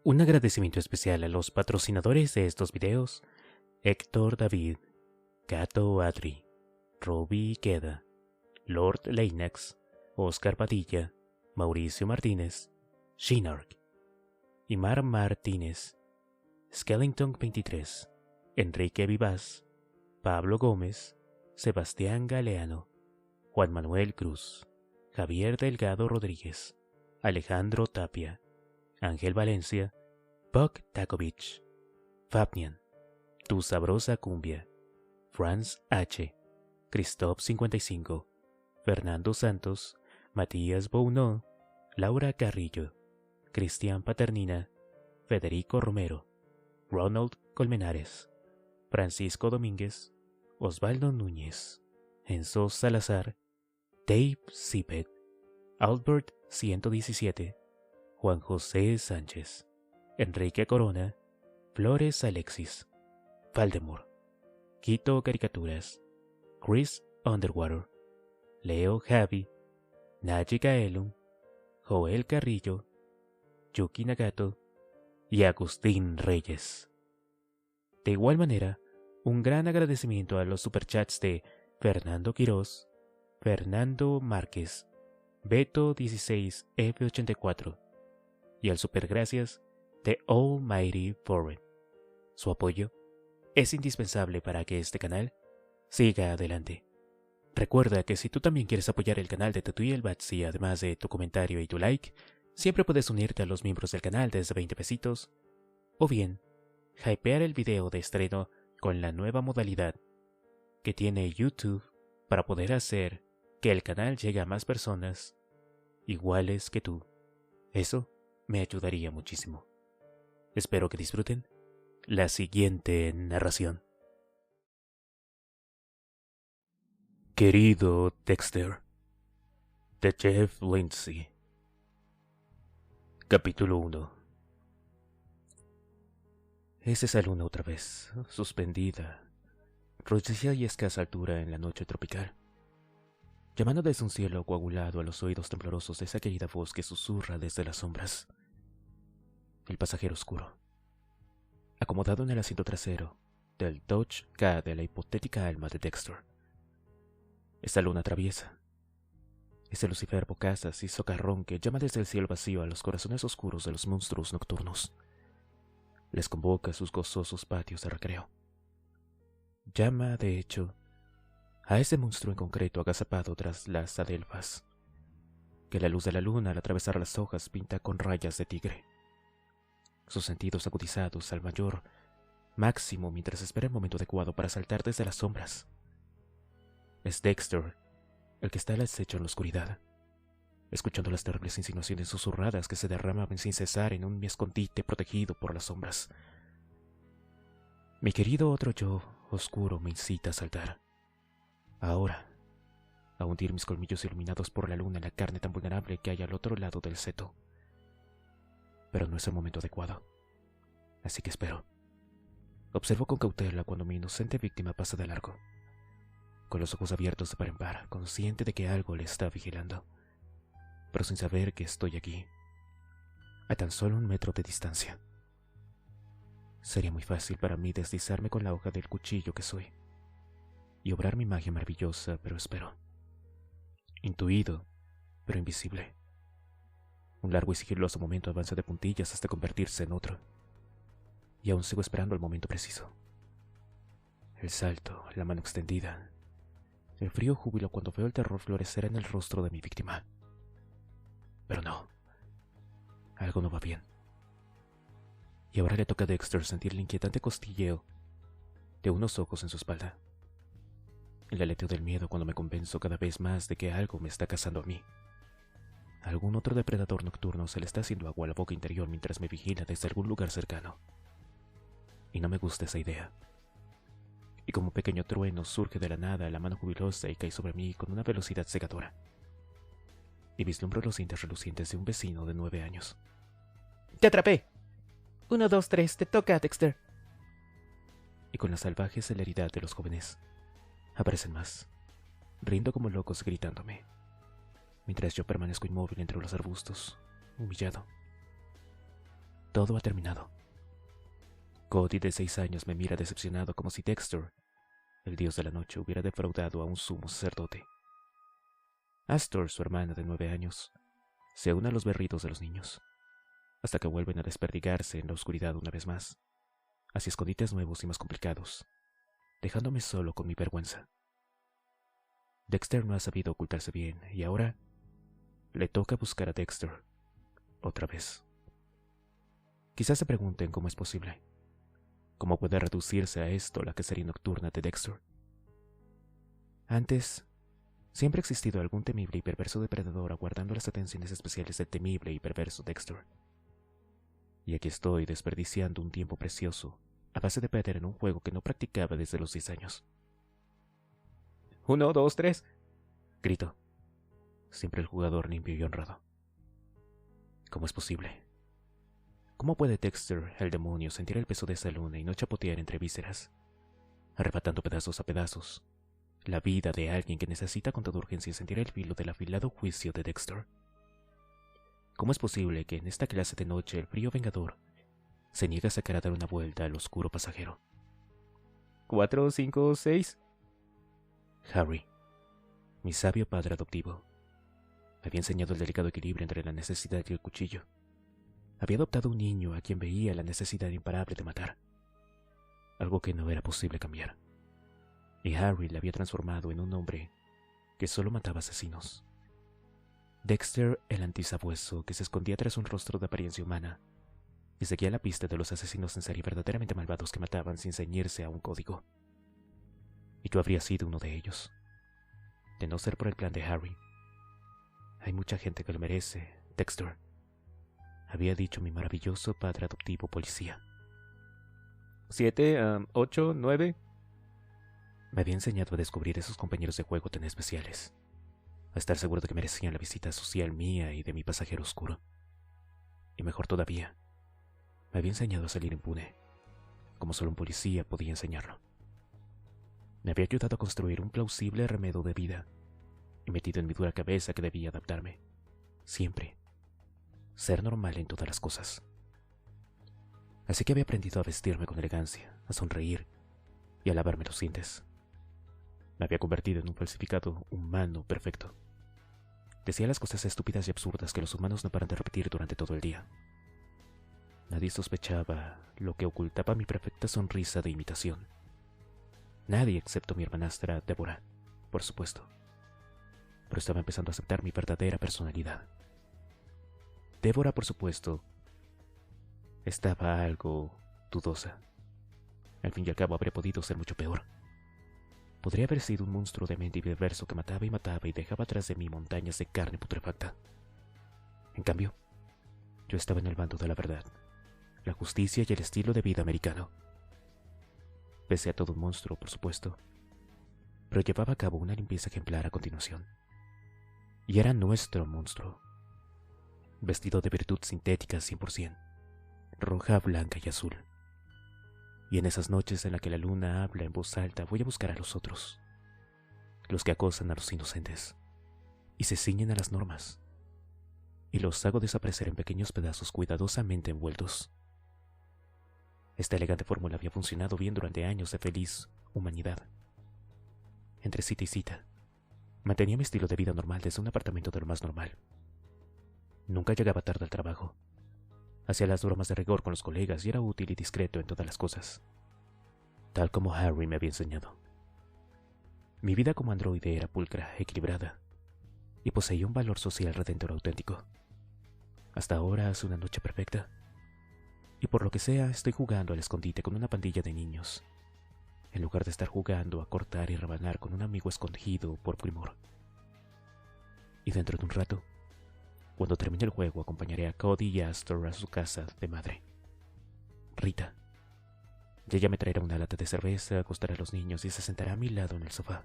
Un agradecimiento especial a los patrocinadores de estos videos: Héctor David, Gato Adri, Robbie Queda, Lord Leinax, Oscar Padilla, Mauricio Martínez, Shinark, Imar Martínez, Skellington 23, Enrique Vivaz, Pablo Gómez, Sebastián Galeano, Juan Manuel Cruz, Javier Delgado Rodríguez, Alejandro Tapia, Ángel Valencia, Buck Takovich, Fabnian, Tu Sabrosa Cumbia, Franz H., Christoph 55, Fernando Santos, Matías Bounot, Laura Carrillo, Cristian Paternina, Federico Romero, Ronald Colmenares, Francisco Domínguez, Osvaldo Núñez, Enzo Salazar, Dave Sipet, Albert 117, Juan José Sánchez, Enrique Corona, Flores Alexis, Valdemar, Quito Caricaturas, Chris Underwater, Leo Javi, Naji Kaelum, Joel Carrillo, Yuki Nagato y Agustín Reyes. De igual manera, un gran agradecimiento a los superchats de Fernando Quirós, Fernando Márquez, Beto 16F84 y al supergracias de Almighty Foreign. Su apoyo es indispensable para que este canal siga adelante. Recuerda que si tú también quieres apoyar el canal de Tatuí el Batsi, además de tu comentario y tu like, siempre puedes unirte a los miembros del canal desde 20 pesitos, o bien, hypear el video de estreno con la nueva modalidad que tiene YouTube para poder hacer que el canal llegue a más personas iguales que tú. Eso me ayudaría muchísimo. Espero que disfruten la siguiente narración. Querido Dexter, de Jeff Lindsay. Capítulo 1. Es esa luna otra vez, suspendida, rojiza y escasa altura en la noche tropical, llamando desde un cielo coagulado a los oídos temblorosos de esa querida voz que susurra desde las sombras. El pasajero oscuro, acomodado en el asiento trasero del Dodge K de la hipotética alma de Dexter. Esta luna traviesa, ese Lucifer bocazas y socarrón que llama desde el cielo vacío a los corazones oscuros de los monstruos nocturnos. Les convoca a sus gozosos patios de recreo. Llama, de hecho, a ese monstruo en concreto agazapado tras las adelfas, que la luz de la luna al atravesar las hojas pinta con rayas de tigre. Sus sentidos agudizados al mayor máximo mientras espera el momento adecuado para saltar desde las sombras. Es Dexter el que está al acecho en la oscuridad, escuchando las terribles insinuaciones susurradas que se derramaban sin cesar en un escondite protegido por las sombras. Mi querido otro yo oscuro me incita a saltar. Ahora, a hundir mis colmillos iluminados por la luna en la carne tan vulnerable que hay al otro lado del seto. Pero no es el momento adecuado, así que espero. Observo con cautela cuando mi inocente víctima pasa de largo, con los ojos abiertos de par en par, consciente de que algo le está vigilando, pero sin saber que estoy aquí, a tan solo 1 metro de distancia. Sería muy fácil para mí deslizarme con la hoja del cuchillo que soy y obrar mi magia maravillosa, pero espero. Intuido, pero invisible. Un largo y sigiloso momento avanza de puntillas hasta convertirse en otro, y aún sigo esperando el momento preciso. El salto, la mano extendida, el frío júbilo cuando veo el terror florecer en el rostro de mi víctima. Pero no, algo no va bien. Y ahora le toca a Dexter sentir el inquietante costilleo de unos ojos en su espalda. El aleteo del miedo cuando me convenzo cada vez más de que algo me está cazando a mí. Algún otro depredador nocturno se le está haciendo agua a la boca interior mientras me vigila desde algún lugar cercano. Y no me gusta esa idea. Y como un pequeño trueno surge de la nada la mano jubilosa y cae sobre mí con una velocidad cegadora. Y vislumbro los dientes relucientes de un vecino de 9 años. ¡Te atrapé! 1, 2, 3, te toca, Dexter. Y con la salvaje celeridad de los jóvenes, aparecen más, riendo como locos gritándome, mientras yo permanezco inmóvil entre los arbustos, humillado. Todo ha terminado. Cody de 6 años me mira decepcionado como si Dexter, el dios de la noche, hubiera defraudado a un sumo sacerdote. Astor, su hermana de 9 años, se une a los berridos de los niños, hasta que vuelven a desperdigarse en la oscuridad una vez más, hacia escondites nuevos y más complicados, dejándome solo con mi vergüenza. Dexter no ha sabido ocultarse bien, y ahora le toca buscar a Dexter, otra vez. Quizás se pregunten cómo es posible. ¿Cómo puede reducirse a esto la cacería nocturna de Dexter? Antes, siempre ha existido algún temible y perverso depredador aguardando las atenciones especiales del temible y perverso Dexter. Y aquí estoy desperdiciando un tiempo precioso a base de perder en un juego que no practicaba desde los 10 años. 1, 2, 3. Grito. Siempre el jugador limpio y honrado. ¿Cómo es posible? ¿Cómo puede Dexter, el demonio, sentir el peso de esa luna y no chapotear entre vísceras, arrebatando pedazos a pedazos la vida de alguien que necesita con toda urgencia sentir el filo del afilado juicio de Dexter? ¿Cómo es posible que en esta clase de noche el frío vengador se niegue a sacar a dar una vuelta al oscuro pasajero? 4, 5, 6. Harry, mi sabio padre adoptivo, me había enseñado el delicado equilibrio entre la necesidad y el cuchillo. Había adoptado un niño a quien veía la necesidad imparable de matar, algo que no era posible cambiar. Y Harry le había transformado en un hombre que solo mataba asesinos. Dexter, el antisabueso que se escondía tras un rostro de apariencia humana y seguía la pista de los asesinos en serie verdaderamente malvados que mataban sin ceñirse a un código. Y yo habría sido uno de ellos, de no ser por el plan de Harry. Hay mucha gente que lo merece, Dexter, había dicho mi maravilloso padre adoptivo policía. 7, 8, 9. Me había enseñado a descubrir esos compañeros de juego tan especiales, a estar seguro de que merecían la visita social mía y de mi pasajero oscuro. Y mejor todavía, me había enseñado a salir impune, como solo un policía podía enseñarlo. Me había ayudado a construir un plausible remedio de vida y metido en mi dura cabeza que debía adaptarme, siempre, ser normal en todas las cosas. Así que había aprendido a vestirme con elegancia, a sonreír y a lavarme los dientes. Me había convertido en un falsificado humano perfecto. Decía las cosas estúpidas y absurdas que los humanos no paran de repetir durante todo el día. Nadie sospechaba lo que ocultaba mi perfecta sonrisa de imitación. Nadie excepto mi hermanastra Débora, por supuesto. Pero estaba empezando a aceptar mi verdadera personalidad. Débora, por supuesto, estaba algo dudosa. Al fin y al cabo habría podido ser mucho peor. Podría haber sido un monstruo demente y perverso que mataba y dejaba tras de mí montañas de carne putrefacta. En cambio, yo estaba en el bando de la verdad, la justicia y el estilo de vida americano. Pese a todo un monstruo, por supuesto, pero llevaba a cabo una limpieza ejemplar a continuación. Y era nuestro monstruo, vestido de virtud sintética 100%, roja, blanca y azul. Y en esas noches en las que la luna habla en voz alta voy a buscar a los otros, los que acosan a los inocentes y se ciñen a las normas, y los hago desaparecer en pequeños pedazos cuidadosamente envueltos. Esta elegante fórmula había funcionado bien durante años de feliz humanidad. Entre cita y cita, mantenía mi estilo de vida normal desde un apartamento de lo más normal. Nunca llegaba tarde al trabajo. Hacía las bromas de rigor con los colegas y era útil y discreto en todas las cosas, tal como Harry me había enseñado. Mi vida como androide era pulcra, equilibrada, y poseía un valor social redentor auténtico. Hasta ahora hace una noche perfecta, y por lo que sea estoy jugando al escondite con una pandilla de niños, en lugar de estar jugando a cortar y rebanar con un amigo escondido por primor. Y dentro de un rato, cuando termine el juego, acompañaré a Cody y Astor a su casa de madre, Rita. Y ella me traerá una lata de cerveza, acostará a los niños y se sentará a mi lado en el sofá.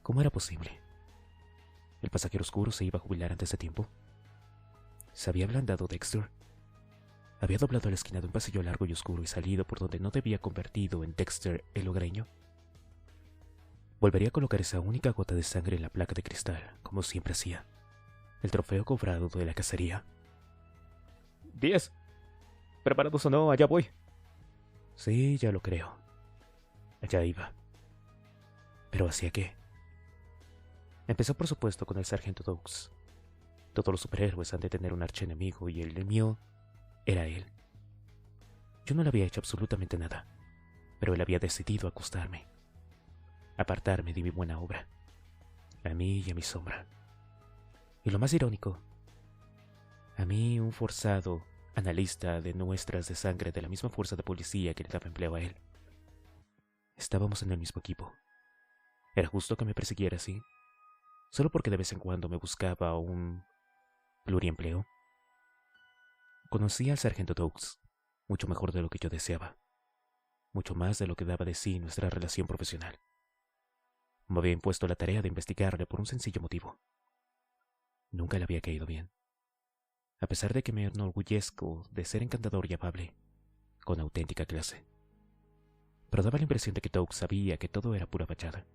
¿Cómo era posible? ¿El pasajero oscuro se iba a jubilar antes de tiempo? ¿Se había ablandado Dexter? ¿Había doblado la esquina de un pasillo largo y oscuro y salido por donde no debía convertido en Dexter el hogareño? Volvería a colocar esa única gota de sangre en la placa de cristal, como siempre hacía. El trofeo cobrado de la cacería. 10. Preparados o no, allá voy. Sí, ya lo creo. Allá iba. ¿Pero hacia qué? Empezó por supuesto con el sargento Doakes. Todos los superhéroes han de tener un archienemigo y el mío era él. Yo no le había hecho absolutamente nada, pero él había decidido acostarme, apartarme de mi buena obra, a mí y a mi sombra. Y lo más irónico, a mí, un forzado analista de muestras de sangre de la misma fuerza de policía que le daba empleo a él. Estábamos en el mismo equipo. ¿Era justo que me persiguiera así? ¿Solo porque de vez en cuando me buscaba un pluriempleo? Conocí al sargento Doakes mucho mejor de lo que yo deseaba, mucho más de lo que daba de sí nuestra relación profesional. Me había impuesto la tarea de investigarle por un sencillo motivo. Nunca le había caído bien, a pesar de que me enorgullezco de ser encantador y amable, con auténtica clase. Pero daba la impresión de que Doakes sabía que todo era pura fachada.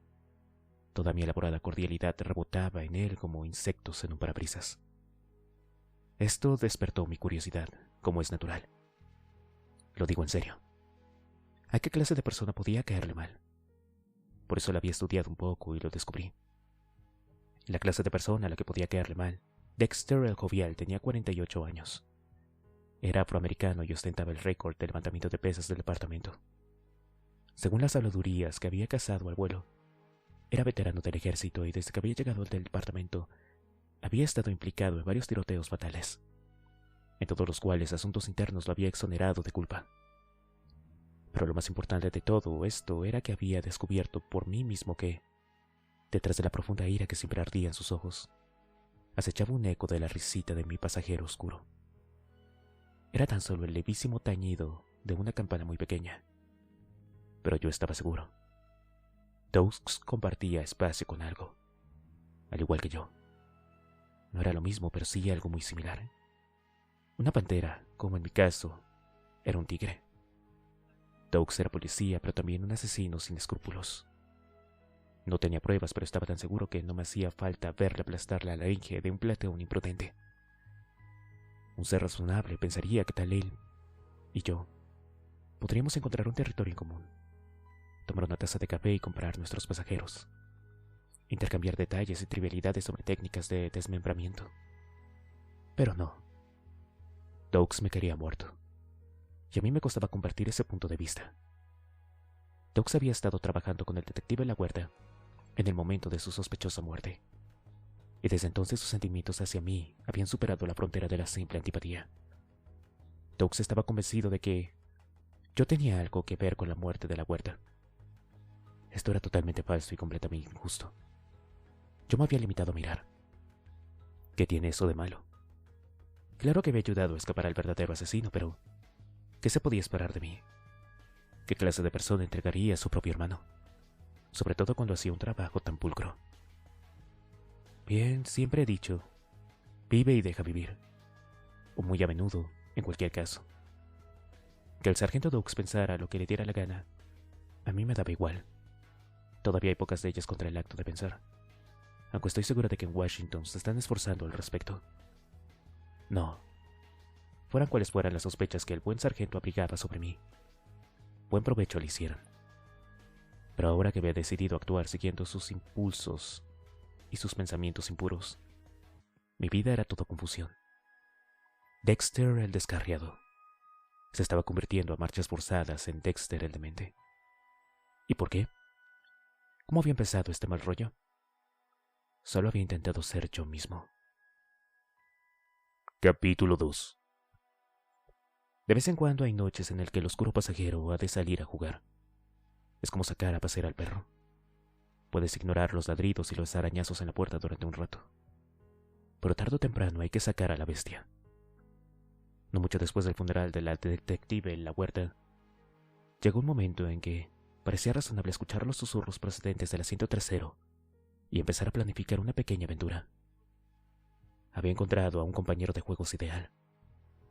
Toda mi elaborada cordialidad rebotaba en él como insectos en un parabrisas. Esto despertó mi curiosidad, como es natural. Lo digo en serio. ¿A qué clase de persona podía caerle mal? Por eso lo había estudiado un poco y lo descubrí. La clase de persona a la que podía caerle mal, Dexter el Jovial tenía 48 años. Era afroamericano y ostentaba el récord de levantamiento de pesas del departamento. Según las habladurías que había cazado al vuelo, era veterano del ejército y desde que había llegado al departamento había estado implicado en varios tiroteos fatales, en todos los cuales asuntos internos lo había exonerado de culpa. Pero lo más importante de todo esto era que había descubierto por mí mismo que, detrás de la profunda ira que siempre ardía en sus ojos, acechaba un eco de la risita de mi pasajero oscuro. Era tan solo el levísimo tañido de una campana muy pequeña, pero yo estaba seguro. Doakes compartía espacio con algo, al igual que yo. No era lo mismo, pero sí algo muy similar. Una pantera, como en mi caso, era un tigre. Doakes era policía, pero también un asesino sin escrúpulos. No tenía pruebas, pero estaba tan seguro que no me hacía falta verle aplastar la laringe de un plateón imprudente. Un ser razonable pensaría que tal él y yo podríamos encontrar un territorio en común, tomar una taza de café y comparar nuestros pasajeros, intercambiar detalles y trivialidades sobre técnicas de desmembramiento. Pero no. Doakes me quería muerto, y a mí me costaba compartir ese punto de vista. Doakes había estado trabajando con el detective LaGuardia en el momento de su sospechosa muerte, y desde entonces sus sentimientos hacia mí habían superado la frontera de la simple antipatía. Doakes estaba convencido de que yo tenía algo que ver con la muerte de LaGuardia. Esto era totalmente falso y completamente injusto. Yo me había limitado a mirar. ¿Qué tiene eso de malo? Claro que había ayudado a escapar al verdadero asesino, pero ¿qué se podía esperar de mí? ¿Qué clase de persona entregaría a su propio hermano? Sobre todo cuando hacía un trabajo tan pulcro. Bien, siempre he dicho, vive y deja vivir. O muy a menudo, en cualquier caso. Que el sargento Doakes pensara lo que le diera la gana, a mí me daba igual. Todavía hay pocas de ellas contra el acto de pensar, aunque estoy segura de que en Washington se están esforzando al respecto. No. Fueran cuales fueran las sospechas que el buen sargento abrigaba sobre mí, buen provecho le hicieron. Pero ahora que había decidido actuar siguiendo sus impulsos y sus pensamientos impuros, mi vida era toda confusión. Dexter el descarriado se estaba convirtiendo a marchas forzadas en Dexter el demente. ¿Y por qué? ¿Cómo había empezado este mal rollo? Solo había intentado ser yo mismo. Capítulo 2. De vez en cuando hay noches en las que el oscuro pasajero ha de salir a jugar. Es como sacar a pasear al perro. Puedes ignorar los ladridos y los arañazos en la puerta durante un rato, pero tarde o temprano hay que sacar a la bestia. No mucho después del funeral de la detective en la huerta, llegó un momento en que parecía razonable escuchar los susurros procedentes del asiento trasero y empezar a planificar una pequeña aventura. Había encontrado a un compañero de juegos ideal,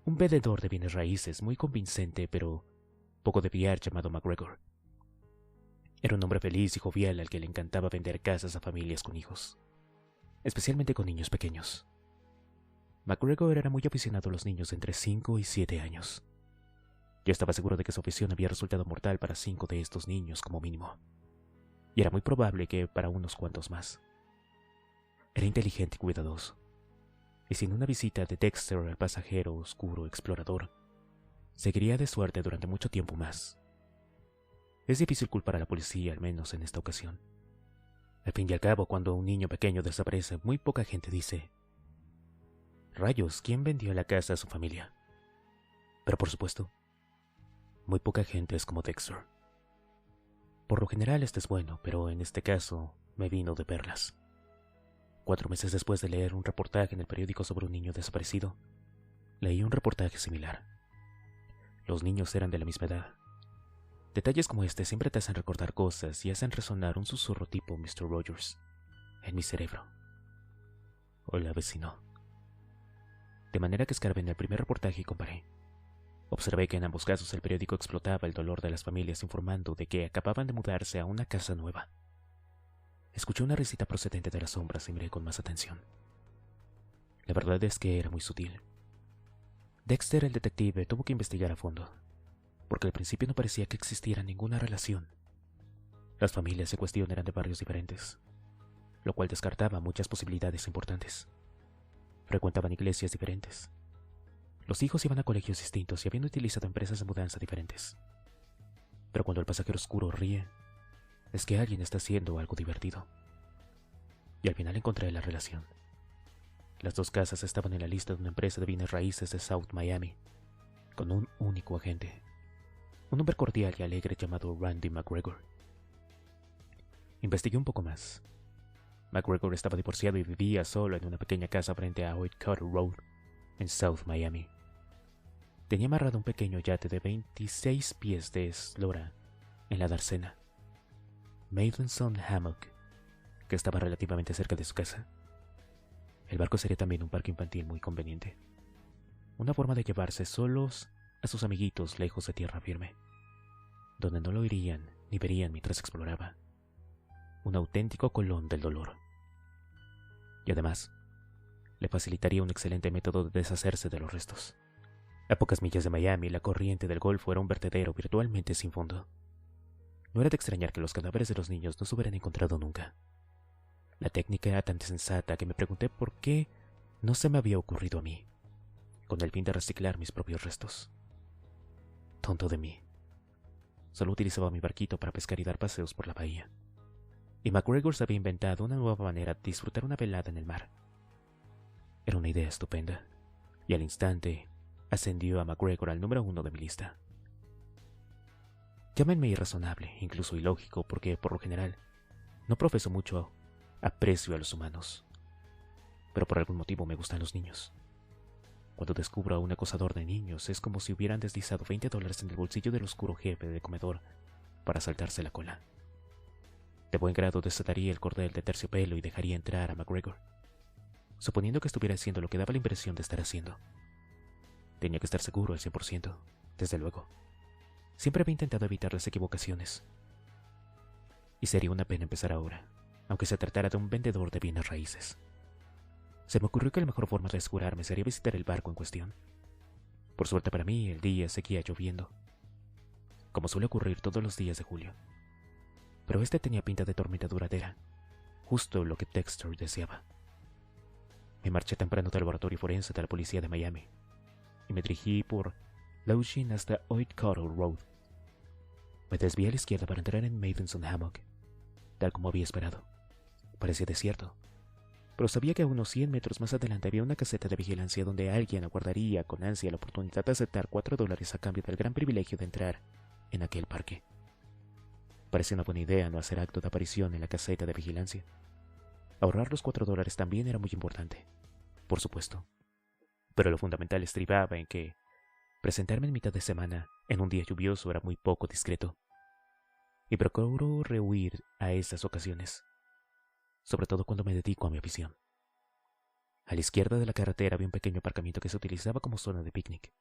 un vendedor de bienes raíces muy convincente pero poco de fiar llamado McGregor. Era un hombre feliz y jovial al que le encantaba vender casas a familias con hijos, especialmente con niños pequeños. McGregor era muy aficionado a los niños de entre 5 y 7 años. Yo estaba seguro de que su afición había resultado mortal para 5 de estos niños como mínimo, y era muy probable que para unos cuantos más. Era inteligente y cuidadoso, y sin una visita de Dexter al pasajero oscuro explorador, seguiría de suerte durante mucho tiempo más. Es difícil culpar a la policía, al menos en esta ocasión. Al fin y al cabo, cuando un niño pequeño desaparece, muy poca gente dice: «Rayos, ¿quién vendió la casa a su familia?». Pero por supuesto, muy poca gente es como Dexter. Por lo general este es bueno, pero en este caso me vino de perlas. 4 meses después de leer un reportaje en el periódico sobre un niño desaparecido, leí un reportaje similar. Los niños eran de la misma edad. Detalles como este siempre te hacen recordar cosas y hacen resonar un susurro tipo Mr. Rogers en mi cerebro. Hola, vecino. De manera que escarbé en el primer reportaje y comparé. Observé que en ambos casos el periódico explotaba el dolor de las familias informando de que acababan de mudarse a una casa nueva. Escuché una risita procedente de las sombras y miré con más atención. La verdad es que era muy sutil. Dexter, el detective, tuvo que investigar a fondo, porque al principio no parecía que existiera ninguna relación. Las familias en cuestión eran de barrios diferentes, lo cual descartaba muchas posibilidades importantes. Frecuentaban iglesias diferentes. Los hijos iban a colegios distintos y habían utilizado empresas de mudanza diferentes. Pero cuando el pasajero oscuro ríe, es que alguien está haciendo algo divertido. Y al final encontré la relación. Las 2 casas estaban en la lista de una empresa de bienes raíces de South Miami, con un único agente, un hombre cordial y alegre llamado Randy McGregor. Investigué un poco más. McGregor estaba divorciado y vivía solo en una pequeña casa frente a Whitewater Road, en South Miami. Tenía amarrado un pequeño yate de 26 pies de eslora en la dársena, Maidenson Hammock, que estaba relativamente cerca de su casa. El barco sería también un parque infantil muy conveniente, una forma de llevarse solos a sus amiguitos lejos de tierra firme, donde no lo oirían ni verían mientras exploraba. Un auténtico colón del dolor. Y además, le facilitaría un excelente método de deshacerse de los restos. A pocas millas de Miami, la corriente del Golfo era un vertedero virtualmente sin fondo. No era de extrañar que los cadáveres de los niños no se hubieran encontrado nunca. La técnica era tan sensata que me pregunté por qué no se me había ocurrido a mí, con el fin de reciclar mis propios restos. Tonto de mí. Solo utilizaba mi barquito para pescar y dar paseos por la bahía. Y McGregor se había inventado una nueva manera de disfrutar una velada en el mar. Era una idea estupenda, y al instante ascendió a McGregor al número 1 de mi lista. Llámenme irrazonable, incluso ilógico, porque por lo general no profeso mucho aprecio a los humanos, pero por algún motivo me gustan los niños. Cuando descubro a un acosador de niños es como si hubieran deslizado $20 en el bolsillo del oscuro jefe de comedor para saltarse la cola. De buen grado desataría el cordel de terciopelo y dejaría entrar a McGregor, suponiendo que estuviera haciendo lo que daba la impresión de estar haciendo. Tenía que estar seguro al 100%, desde luego. Siempre había intentado evitar las equivocaciones. Y sería una pena empezar ahora, aunque se tratara de un vendedor de bienes raíces. Se me ocurrió que la mejor forma de asegurarme sería visitar el barco en cuestión. Por suerte para mí, el día seguía lloviendo, como suele ocurrir todos los días de julio. Pero este tenía pinta de tormenta duradera, justo lo que Dexter deseaba. Me marché temprano del laboratorio forense de la policía de Miami y me dirigí por Loughin hasta Whitewater Road. Me desvié a la izquierda para entrar en Maidenson Hammock, tal como había esperado. Parecía desierto, pero sabía que a unos 100 metros más adelante había una caseta de vigilancia donde alguien aguardaría con ansia la oportunidad de aceptar $4 a cambio del gran privilegio de entrar en aquel parque. Parecía una buena idea no hacer acto de aparición en la caseta de vigilancia. Ahorrar los $4 también era muy importante, por supuesto. Pero lo fundamental estribaba en que presentarme en mitad de semana en un día lluvioso era muy poco discreto. Y procuro rehuir a esas ocasiones, sobre todo cuando me dedico a mi afición. A la izquierda de la carretera había un pequeño aparcamiento que se utilizaba como zona de picnic.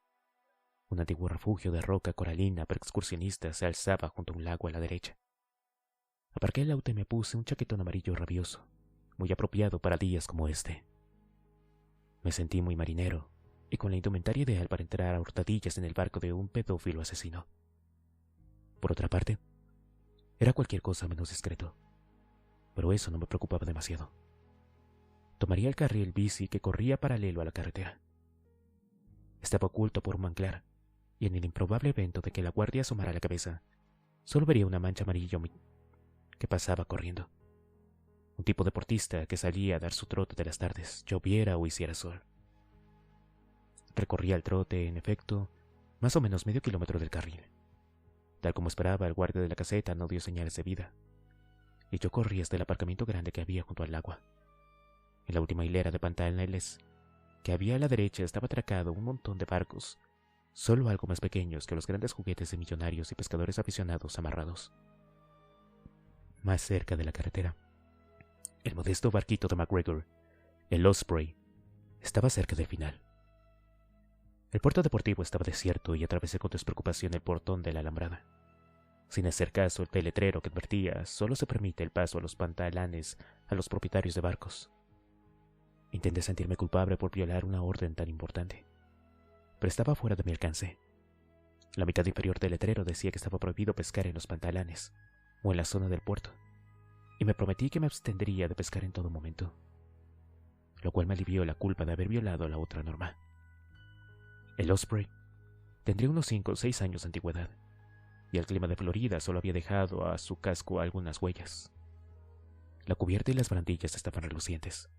Un antiguo refugio de roca coralina para excursionistas se alzaba junto a un lago a la derecha. Aparqué el auto y me puse un chaquetón amarillo rabioso, muy apropiado para días como este. Me sentí muy marinero y con la indumentaria ideal para entrar a hurtadillas en el barco de un pedófilo asesino. Por otra parte, era cualquier cosa menos discreto, pero eso no me preocupaba demasiado. Tomaría el carril bici que corría paralelo a la carretera. Estaba oculto por un manglar, y en el improbable evento de que la guardia asomara la cabeza, solo vería una mancha amarilla que pasaba corriendo. Un tipo deportista que salía a dar su trote de las tardes, lloviera o hiciera sol. Recorría el trote, en efecto, más o menos medio kilómetro del carril. Tal como esperaba, el guardia de la caseta no dio señales de vida, y yo corrí hasta el aparcamiento grande que había junto al agua. En la última hilera de pantaneles que había a la derecha estaba atracado un montón de barcos, solo algo más pequeños que los grandes juguetes de millonarios y pescadores aficionados amarrados. Más cerca de la carretera, el modesto barquito de MacGregor, el Osprey, estaba cerca del final. El puerto deportivo estaba desierto y atravesé con despreocupación el portón de la alambrada, sin hacer caso del letrero que advertía: solo se permite el paso a los pantalanes a los propietarios de barcos. Intenté sentirme culpable por violar una orden tan importante, pero estaba fuera de mi alcance. La mitad inferior del letrero decía que estaba prohibido pescar en los pantalanes o en la zona del puerto, y me prometí que me abstendría de pescar en todo momento, lo cual me alivió la culpa de haber violado la otra norma. El Osprey tendría unos 5 o 6 años de antigüedad, y el clima de Florida solo había dejado a su casco algunas huellas. La cubierta y las barandillas estaban relucientes,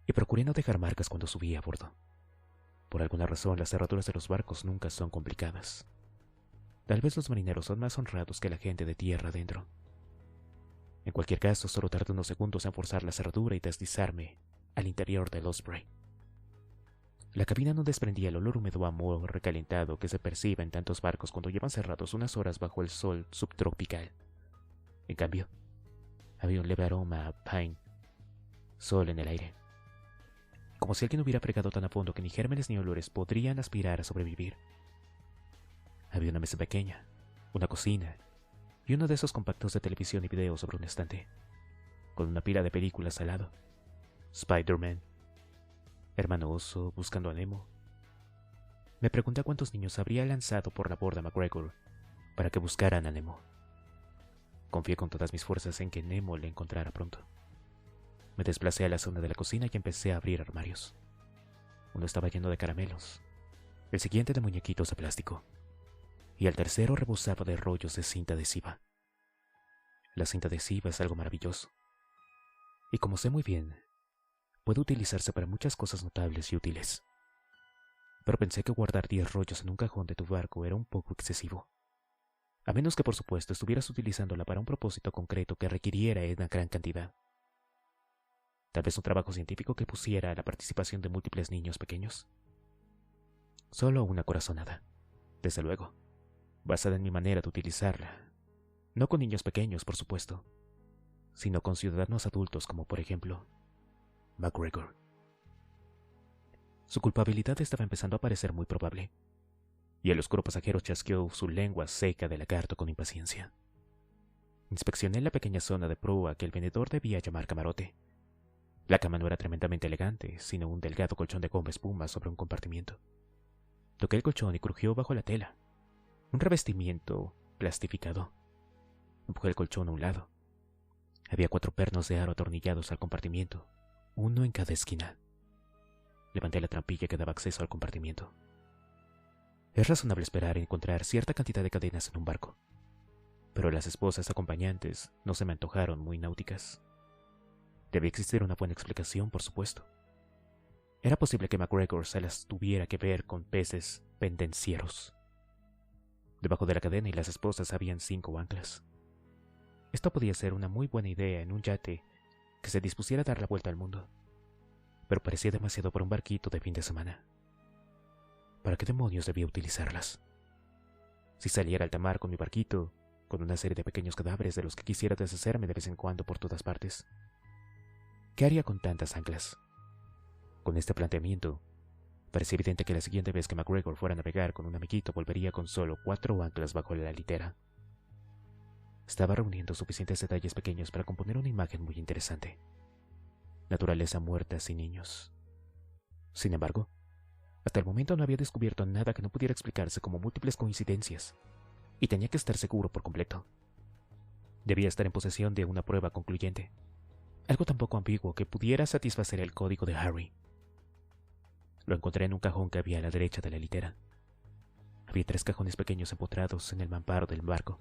y procuré no dejar marcas cuando subí a bordo. Por alguna razón, las cerraduras de los barcos nunca son complicadas. Tal vez los marineros son más honrados que la gente de tierra adentro. En cualquier caso, solo tardé unos segundos en forzar la cerradura y deslizarme al interior del Osprey. La cabina no desprendía el olor húmedo a moho recalentado que se percibe en tantos barcos cuando llevan cerrados unas horas bajo el sol subtropical. En cambio, había un leve aroma a pine, sol en el aire, como si alguien hubiera fregado tan a fondo que ni gérmenes ni olores podrían aspirar a sobrevivir. Había una mesa pequeña, una cocina y uno de esos compactos de televisión y video sobre un estante, con una pila de películas al lado: Spider-Man, Hermano Oso, Buscando a Nemo. Me pregunté a cuántos niños habría lanzado por la borda MacGregor para que buscaran a Nemo. Confié con todas mis fuerzas en que Nemo le encontrara pronto. Me desplacé a la zona de la cocina y empecé a abrir armarios. Uno estaba lleno de caramelos, el siguiente de muñequitos de plástico, y el tercero rebosaba de rollos de cinta adhesiva. La cinta adhesiva es algo maravilloso, y como sé muy bien, puede utilizarse para muchas cosas notables y útiles. Pero pensé que guardar 10 rollos en un cajón de tu barco era un poco excesivo, a menos que por supuesto estuvieras utilizándola para un propósito concreto que requiriera una gran cantidad. Tal vez un trabajo científico que pusiera a la participación de múltiples niños pequeños. Solo una corazonada, desde luego, basada en mi manera de utilizarla. No con niños pequeños, por supuesto, sino con ciudadanos adultos como, por ejemplo, MacGregor. Su culpabilidad estaba empezando a parecer muy probable, y el oscuro pasajero chasqueó su lengua seca de lagarto con impaciencia. Inspeccioné la pequeña zona de proa que el vendedor debía llamar camarote. La cama no era tremendamente elegante, sino un delgado colchón de goma espuma sobre un compartimiento. Toqué el colchón y crujió bajo la tela, un revestimiento plastificado. Empujé el colchón a un lado. Había 4 pernos de aro atornillados al compartimiento, uno en cada esquina. Levanté la trampilla que daba acceso al compartimiento. Es razonable esperar encontrar cierta cantidad de cadenas en un barco, pero las esposas acompañantes no se me antojaron muy náuticas. Debía existir una buena explicación, por supuesto. Era posible que MacGregor se las tuviera que ver con peces pendencieros. Debajo de la cadena y las esposas habían 5 anclas. Esto podía ser una muy buena idea en un yate que se dispusiera a dar la vuelta al mundo, pero parecía demasiado para un barquito de fin de semana. ¿Para qué demonios debía utilizarlas? Si saliera al alta mar con mi barquito, con una serie de pequeños cadáveres de los que quisiera deshacerme de vez en cuando por todas partes, ¿qué haría con tantas anclas? Con este planteamiento, parecía evidente que la siguiente vez que MacGregor fuera a navegar con un amiguito volvería con solo 4 anclas bajo la litera. Estaba reuniendo suficientes detalles pequeños para componer una imagen muy interesante. Naturaleza muerta sin niños. Sin embargo, hasta el momento no había descubierto nada que no pudiera explicarse como múltiples coincidencias, y tenía que estar seguro por completo. Debía estar en posesión de una prueba concluyente, algo tan poco ambiguo que pudiera satisfacer el código de Harry. Lo encontré en un cajón que había a la derecha de la litera. Había 3 cajones pequeños empotrados en el mamparo del barco.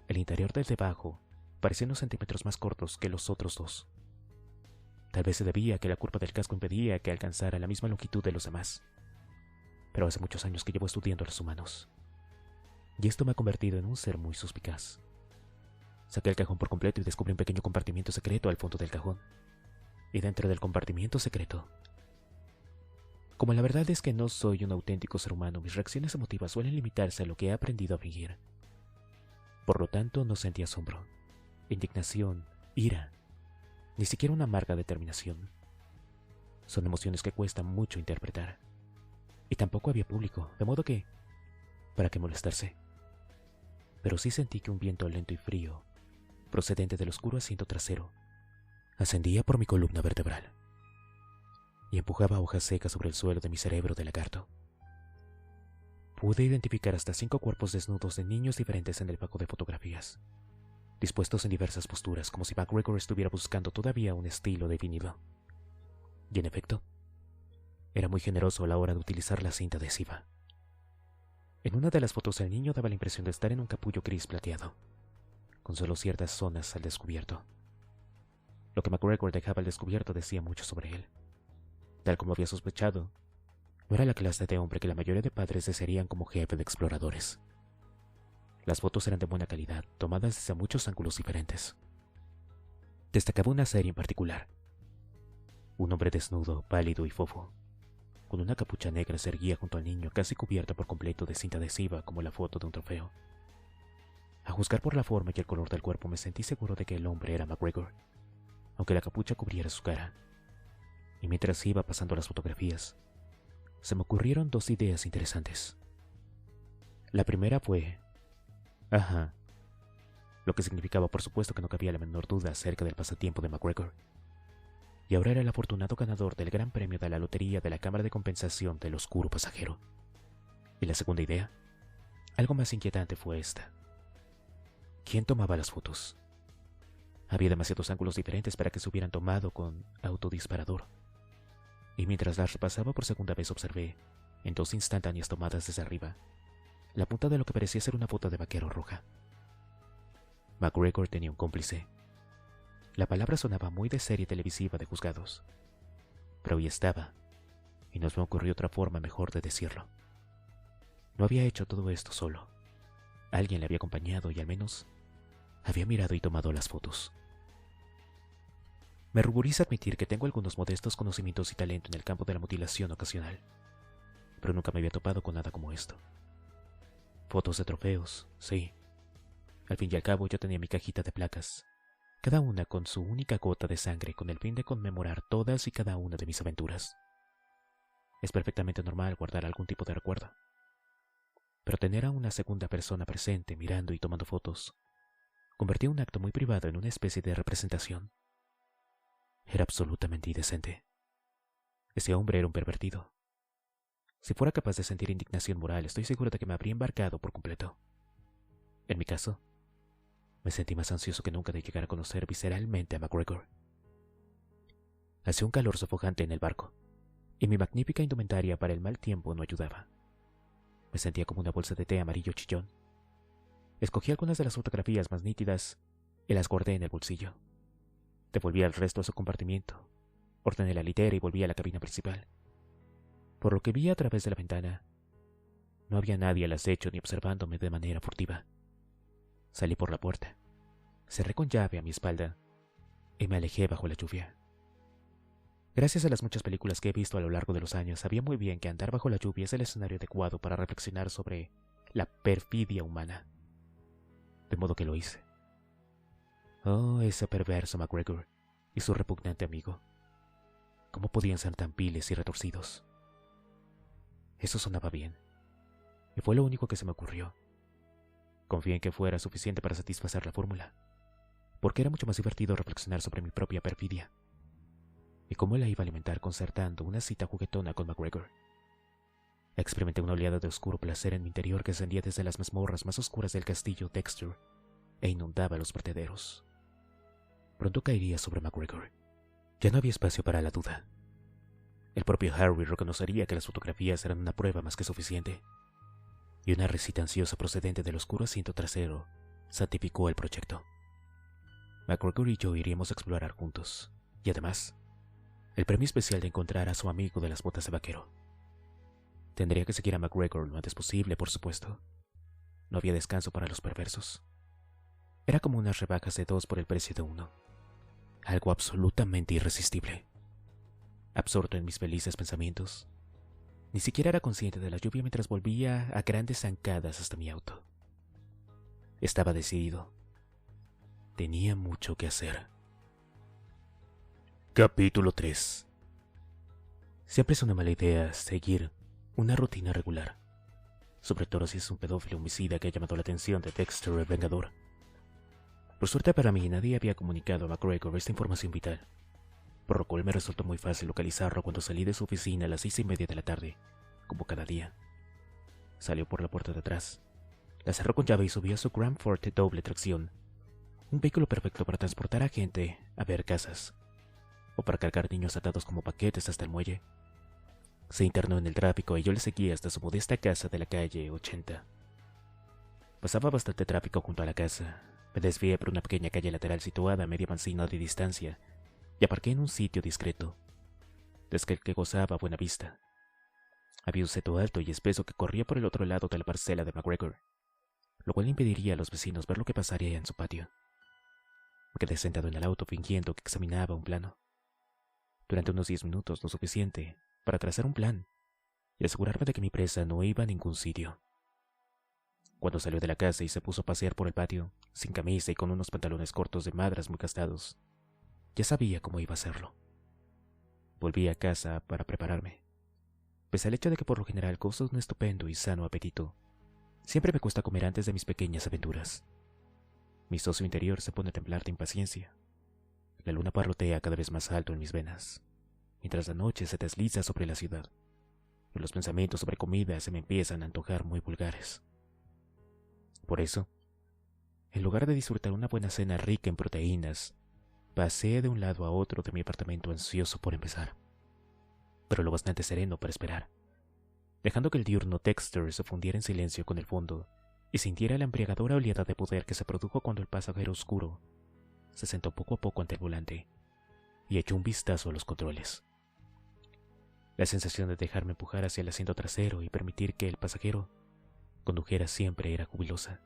El interior del debajo parecía unos centímetros más cortos que los otros 2. Tal vez se debía a que la curva del casco impedía que alcanzara la misma longitud de los demás. Pero hace muchos años que llevo estudiando a los humanos, y esto me ha convertido en un ser muy suspicaz. Saqué el cajón por completo y descubrí un pequeño compartimiento secreto al fondo del cajón. Y dentro del compartimiento secreto, como la verdad es que no soy un auténtico ser humano, mis reacciones emotivas suelen limitarse a lo que he aprendido a fingir. Por lo tanto, no sentí asombro, indignación, ira, ni siquiera una amarga determinación. Son emociones que cuestan mucho interpretar. Y tampoco había público, de modo que, ¿para qué molestarse? Pero sí sentí que un viento lento y frío, procedente del oscuro asiento trasero, ascendía por mi columna vertebral y empujaba hojas secas sobre el suelo de mi cerebro de lagarto. Pude identificar hasta 5 cuerpos desnudos de niños diferentes en el banco de fotografías, dispuestos en diversas posturas, como si MacGregor estuviera buscando todavía un estilo definido. Y en efecto, era muy generoso a la hora de utilizar la cinta adhesiva. En una de las fotos el niño daba la impresión de estar en un capullo gris plateado, con solo ciertas zonas al descubierto. Lo que MacGregor dejaba al descubierto decía mucho sobre él. Tal como había sospechado, no era la clase de hombre que la mayoría de padres desearían como jefe de exploradores. Las fotos eran de buena calidad, tomadas desde muchos ángulos diferentes. Destacaba una serie en particular. Un hombre desnudo, pálido y fofo, con una capucha negra, se erguía junto al niño, casi cubierta por completo de cinta adhesiva como la foto de un trofeo. A juzgar por la forma y el color del cuerpo, me sentí seguro de que el hombre era MacGregor, aunque la capucha cubriera su cara. Y mientras iba pasando las fotografías, se me ocurrieron 2 ideas interesantes. La primera fue: ajá, lo que significaba por supuesto que no cabía la menor duda acerca del pasatiempo de MacGregor. Y ahora era el afortunado ganador del gran premio de la lotería de la Cámara de Compensación del Oscuro Pasajero. Y la segunda idea, algo más inquietante, fue esta: ¿quién tomaba las fotos? Había demasiados ángulos diferentes para que se hubieran tomado con autodisparador. Y mientras las repasaba por segunda vez observé, en 2 instantáneas tomadas desde arriba, la punta de lo que parecía ser una bota de vaquero roja. MacGregor tenía un cómplice. La palabra sonaba muy de serie televisiva de juzgados, pero ahí estaba, y no se me ocurrió otra forma mejor de decirlo. No había hecho todo esto solo. Alguien le había acompañado y al menos había mirado y tomado las fotos. Me ruboriza admitir que tengo algunos modestos conocimientos y talento en el campo de la mutilación ocasional, pero nunca me había topado con nada como esto. Fotos de trofeos, sí. Al fin y al cabo yo tenía mi cajita de placas, cada una con su única gota de sangre, con el fin de conmemorar todas y cada una de mis aventuras. Es perfectamente normal guardar algún tipo de recuerdo, pero tener a una segunda persona presente mirando y tomando fotos convertía un acto muy privado en una especie de representación. Era absolutamente indecente. Ese hombre era un pervertido. Si fuera capaz de sentir indignación moral, estoy seguro de que me habría embarcado por completo. En mi caso, me sentí más ansioso que nunca de llegar a conocer visceralmente a MacGregor. Hacía un calor sofocante en el barco, y mi magnífica indumentaria para el mal tiempo no ayudaba. Me sentía como una bolsa de té amarillo chillón. Escogí algunas de las fotografías más nítidas y las guardé en el bolsillo. Devolví el resto a su compartimiento, ordené la litera y volví a la cabina principal. Por lo que vi a través de la ventana, no había nadie al acecho ni observándome de manera furtiva. Salí por la puerta, cerré con llave a mi espalda y me alejé bajo la lluvia. Gracias a las muchas películas que he visto a lo largo de los años, sabía muy bien que andar bajo la lluvia es el escenario adecuado para reflexionar sobre la perfidia humana. De modo que lo hice. Oh, ese perverso MacGregor y su repugnante amigo. ¿Cómo podían ser tan viles y retorcidos? Eso sonaba bien, y fue lo único que se me ocurrió. Confié en que fuera suficiente para satisfacer la fórmula, porque era mucho más divertido reflexionar sobre mi propia perfidia. y cómo la iba a alimentar concertando una cita juguetona con McGregor. Experimenté una oleada de oscuro placer en mi interior que ascendía desde las mazmorras más oscuras del castillo Dexter e inundaba los vertederos. Pronto caería sobre McGregor. Ya no había espacio para la duda. El propio Harry reconocería que las fotografías eran una prueba más que suficiente, y una risita ansiosa procedente del oscuro asiento trasero santificó el proyecto. McGregor y yo iríamos a explorar juntos, y además, el premio especial de encontrar a su amigo de las botas de vaquero. Tendría que seguir a McGregor lo antes posible, por supuesto. No había descanso para los perversos. Era como unas rebajas de 2 por el precio de 1. Algo absolutamente irresistible. Absorto en mis felices pensamientos, ni siquiera era consciente de la lluvia mientras volvía a grandes zancadas hasta mi auto. Estaba decidido. Tenía mucho que hacer. Capítulo 3. Siempre es una mala idea seguir una rutina regular, sobre todo si es un pedófilo homicida que ha llamado la atención de Dexter el Vengador. Por suerte para mí, nadie había comunicado a McGregor esta información vital, por lo cual me resultó muy fácil localizarlo cuando salí de su oficina a las 6:30 de la tarde, como cada día. Salió por la puerta de atrás, la cerró con llave y subió a su Grand Ford de doble tracción, un vehículo perfecto para transportar a gente a ver casas, o para cargar niños atados como paquetes hasta el muelle. Se internó en el tráfico y yo le seguí hasta su modesta casa de la calle 80. Pasaba bastante tráfico junto a la casa. Me desvié por una pequeña calle lateral situada a media manzana de distancia y aparqué en un sitio discreto, desde el que gozaba buena vista. Había un seto alto y espeso que corría por el otro lado de la parcela de McGregor, lo cual impediría a los vecinos ver lo que pasaría en su patio. Me quedé sentado en el auto fingiendo que examinaba un plano. Durante unos 10 minutos, lo suficiente para trazar un plan y asegurarme de que mi presa no iba a ningún sitio. Cuando salió de la casa y se puso a pasear por el patio, sin camisa y con unos pantalones cortos de madras muy gastados, ya sabía cómo iba a hacerlo. Volví a casa para prepararme. Pese al hecho de que por lo general gozo de un estupendo y sano apetito, siempre me cuesta comer antes de mis pequeñas aventuras. Mi socio interior se pone a temblar de impaciencia. La luna parlotea cada vez más alto en mis venas, mientras la noche se desliza sobre la ciudad, y los pensamientos sobre comida se me empiezan a antojar muy vulgares. Por eso, en lugar de disfrutar una buena cena rica en proteínas, pasé de un lado a otro de mi apartamento ansioso por empezar, pero lo bastante sereno para esperar, dejando que el diurno Dexter se fundiera en silencio con el fondo y sintiera la embriagadora oleada de poder que se produjo cuando el pasajero oscuro se sentó poco a poco ante el volante y echó un vistazo a los controles. La sensación de dejarme empujar hacia el asiento trasero y permitir que el pasajero condujera siempre era jubilosa.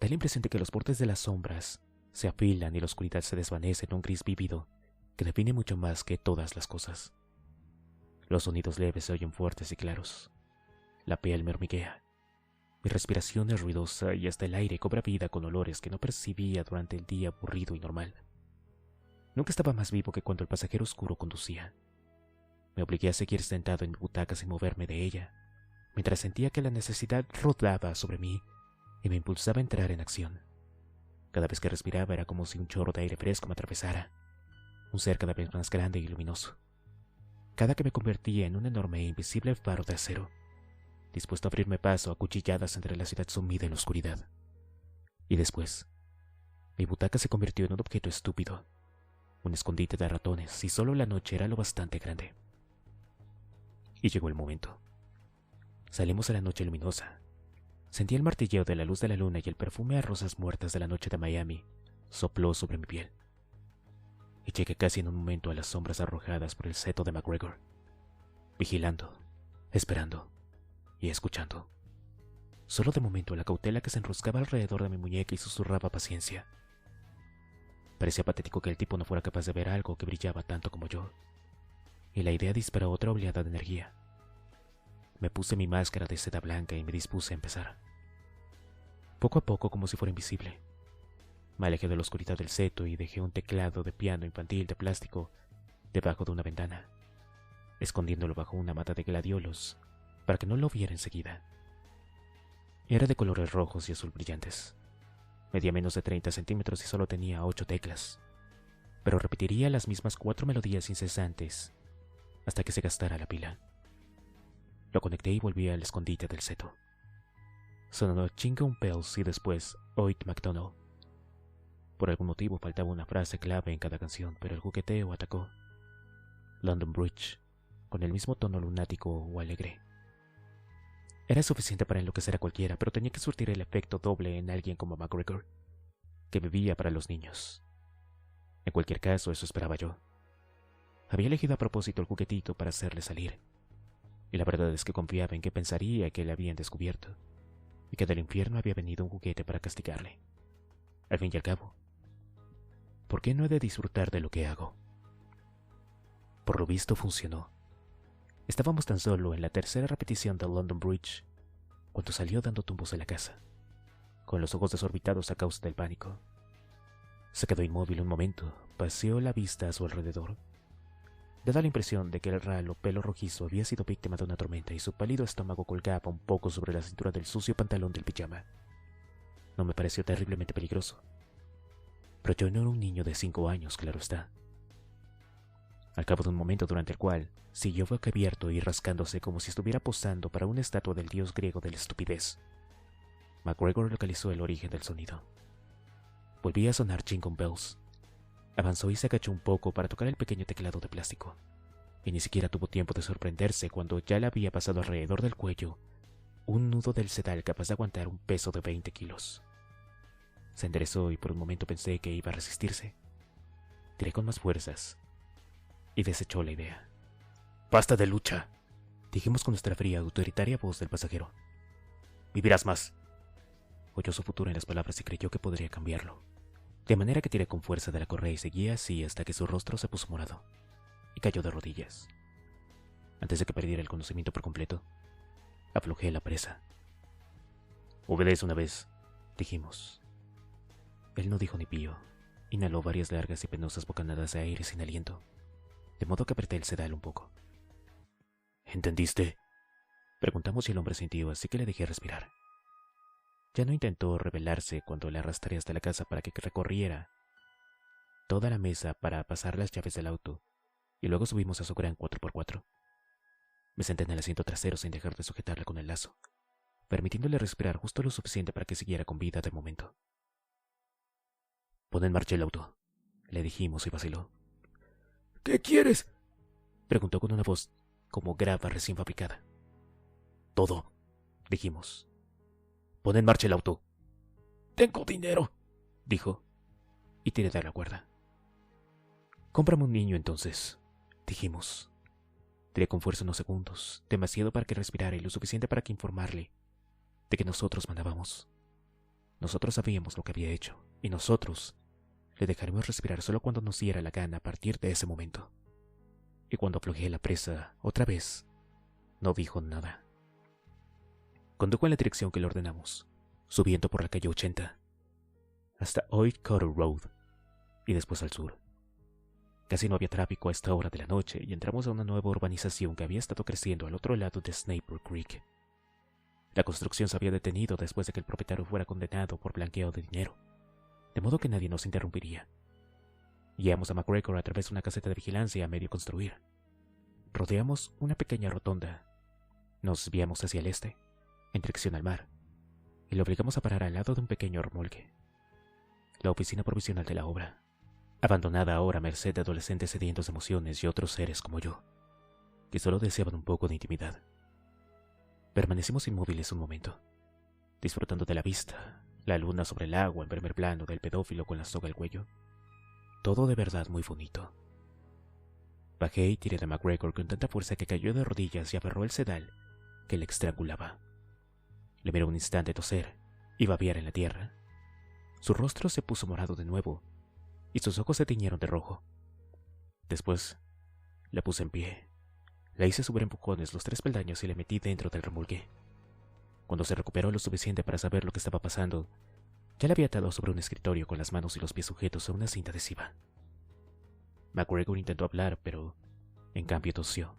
Da la impresión de que los bordes de las sombras se afilan y la oscuridad se desvanece en un gris vívido que define mucho más que todas las cosas. Los sonidos leves se oyen fuertes y claros. La piel me hormiguea. Mi respiración es ruidosa y hasta el aire cobra vida con olores que no percibía durante el día aburrido y normal. Nunca estaba más vivo que cuando el pasajero oscuro conducía. Me obligué a seguir sentado en mi butaca sin moverme de ella, mientras sentía que la necesidad rodaba sobre mí y me impulsaba a entrar en acción. Cada vez que respiraba era como si un chorro de aire fresco me atravesara, un ser cada vez más grande y luminoso. Cada que me convertía en un enorme e invisible faro de acero, dispuesto a abrirme paso a cuchilladas entre la ciudad sumida en la oscuridad. Y después, mi butaca se convirtió en un objeto estúpido, un escondite de ratones, y solo la noche era lo bastante grande. Y llegó el momento. Salimos a la noche luminosa. Sentí el martilleo de la luz de la luna y el perfume a rosas muertas de la noche de Miami sopló sobre mi piel. Y llegué casi en un momento a las sombras arrojadas por el seto de McGregor, vigilando, esperando y escuchando. Solo de momento la cautela que se enroscaba alrededor de mi muñeca y susurraba paciencia. Parecía patético que el tipo no fuera capaz de ver algo que brillaba tanto como yo, y la idea disparó otra oleada de energía. Me puse mi máscara de seda blanca y me dispuse a empezar. Poco a poco, como si fuera invisible, me alejé de la oscuridad del seto y dejé un teclado de piano infantil de plástico debajo de una ventana, escondiéndolo bajo una mata de gladiolos para que no lo viera enseguida. Era de colores rojos y azul brillantes. Medía menos de 30 centímetros y solo tenía 8 teclas. pero repetiría las mismas 4 melodías incesantes hasta que se gastara la pila. Lo conecté y volví al escondite del seto. Sonó Jingle Bells y después Oit McDonald. Por algún motivo faltaba una frase clave en cada canción, pero el jugueteo atacó. London Bridge, con el mismo tono lunático o alegre. Era suficiente para enloquecer a cualquiera, pero tenía que surtir el efecto doble en alguien como McGregor, que vivía para los niños. En cualquier caso, eso esperaba yo. Había elegido a propósito el juguetito para hacerle salir, y la verdad es que confiaba en que pensaría que le habían descubierto, y que del infierno había venido un juguete para castigarle. Al fin y al cabo, ¿por qué no he de disfrutar de lo que hago? Por lo visto funcionó. Estábamos tan solo en la tercera repetición de London Bridge cuando salió dando tumbos en la casa, con los ojos desorbitados a causa del pánico. Se quedó inmóvil un momento, paseó la vista a su alrededor. Daba la impresión de que el ralo pelo rojizo había sido víctima de una tormenta y su pálido estómago colgaba un poco sobre la cintura del sucio pantalón del pijama. No me pareció terriblemente peligroso, pero yo no era un niño de 5 años, claro está. Al cabo de un momento durante el cual siguió boquiabierto y rascándose como si estuviera posando para una estatua del dios griego de la estupidez, McGregor localizó el origen del sonido. Volvía a sonar Jingle Bells. Avanzó y se agachó un poco para tocar el pequeño teclado de plástico, y ni siquiera tuvo tiempo de sorprenderse cuando ya le había pasado alrededor del cuello un nudo del sedal capaz de aguantar un peso de 20 kilos. Se enderezó y por un momento pensé que iba a resistirse. Tiré con más fuerzas y desechó la idea. «¡Basta de lucha!», dijimos con nuestra fría, autoritaria voz del pasajero. «Vivirás más». Oyó su futuro en las palabras y creyó que podría cambiarlo. De manera que tiré con fuerza de la correa y seguí así hasta que su rostro se puso morado y cayó de rodillas. Antes de que perdiera el conocimiento por completo, aflojé la presa. «Obedece una vez», dijimos. Él no dijo ni pío. Inhaló varias largas y penosas bocanadas de aire sin aliento, de modo que apreté el sedal un poco. «¿Entendiste?», preguntamos y el hombre sintió, así que le dejé respirar. Ya no intentó rebelarse cuando le arrastré hasta la casa para que recorriera toda la mesa para pasar las llaves del auto, y luego subimos a su gran 4x4. Me senté en el asiento trasero sin dejar de sujetarla con el lazo, permitiéndole respirar justo lo suficiente para que siguiera con vida de momento. «Pon en marcha el auto», le dijimos y vaciló. «¿Qué quieres?», preguntó con una voz como grava recién fabricada. «Todo», dijimos. «Pon en marcha el auto». «Tengo dinero», dijo, y tiré de la cuerda. «Cómprame un niño entonces», dijimos. Tiré con fuerza unos segundos, demasiado para que respirara y lo suficiente para que informarle de que nosotros mandábamos. Nosotros sabíamos lo que había hecho, y nosotros le dejaremos respirar solo cuando nos diera la gana a partir de ese momento. Y cuando aflojé la presa otra vez, no dijo nada. Condujo en la dirección que le ordenamos, subiendo por la calle 80, hasta Old Cutter Road, y después al sur. Casi no había tráfico a esta hora de la noche y entramos a una nueva urbanización que había estado creciendo al otro lado de Snaper Creek. La construcción se había detenido después de que el propietario fuera condenado por blanqueo de dinero, de modo que nadie nos interrumpiría. Guiamos a McGregor a través de una caseta de vigilancia a medio construir. Rodeamos una pequeña rotonda. Nos desviamos hacia el este, en dirección al mar, y lo obligamos a parar al lado de un pequeño remolque. La oficina provisional de la obra, abandonada ahora a merced de adolescentes sedientos de emociones y otros seres como yo, que solo deseaban un poco de intimidad. Permanecimos inmóviles un momento, disfrutando de la vista, la luna sobre el agua en primer plano del pedófilo con la soga al cuello. Todo de verdad muy bonito. Bajé y tiré de McGregor con tanta fuerza que cayó de rodillas y aferró el sedal que le estrangulaba. Le miró un instante toser y babear en la tierra. Su rostro se puso morado de nuevo y sus ojos se tiñeron de rojo. Después la puse en pie. La hice subir empujones los 3 peldaños y le metí dentro del remolque. Cuando se recuperó lo suficiente para saber lo que estaba pasando, ya la había atado sobre un escritorio con las manos y los pies sujetos a una cinta adhesiva. McGregor intentó hablar, pero en cambio tosió.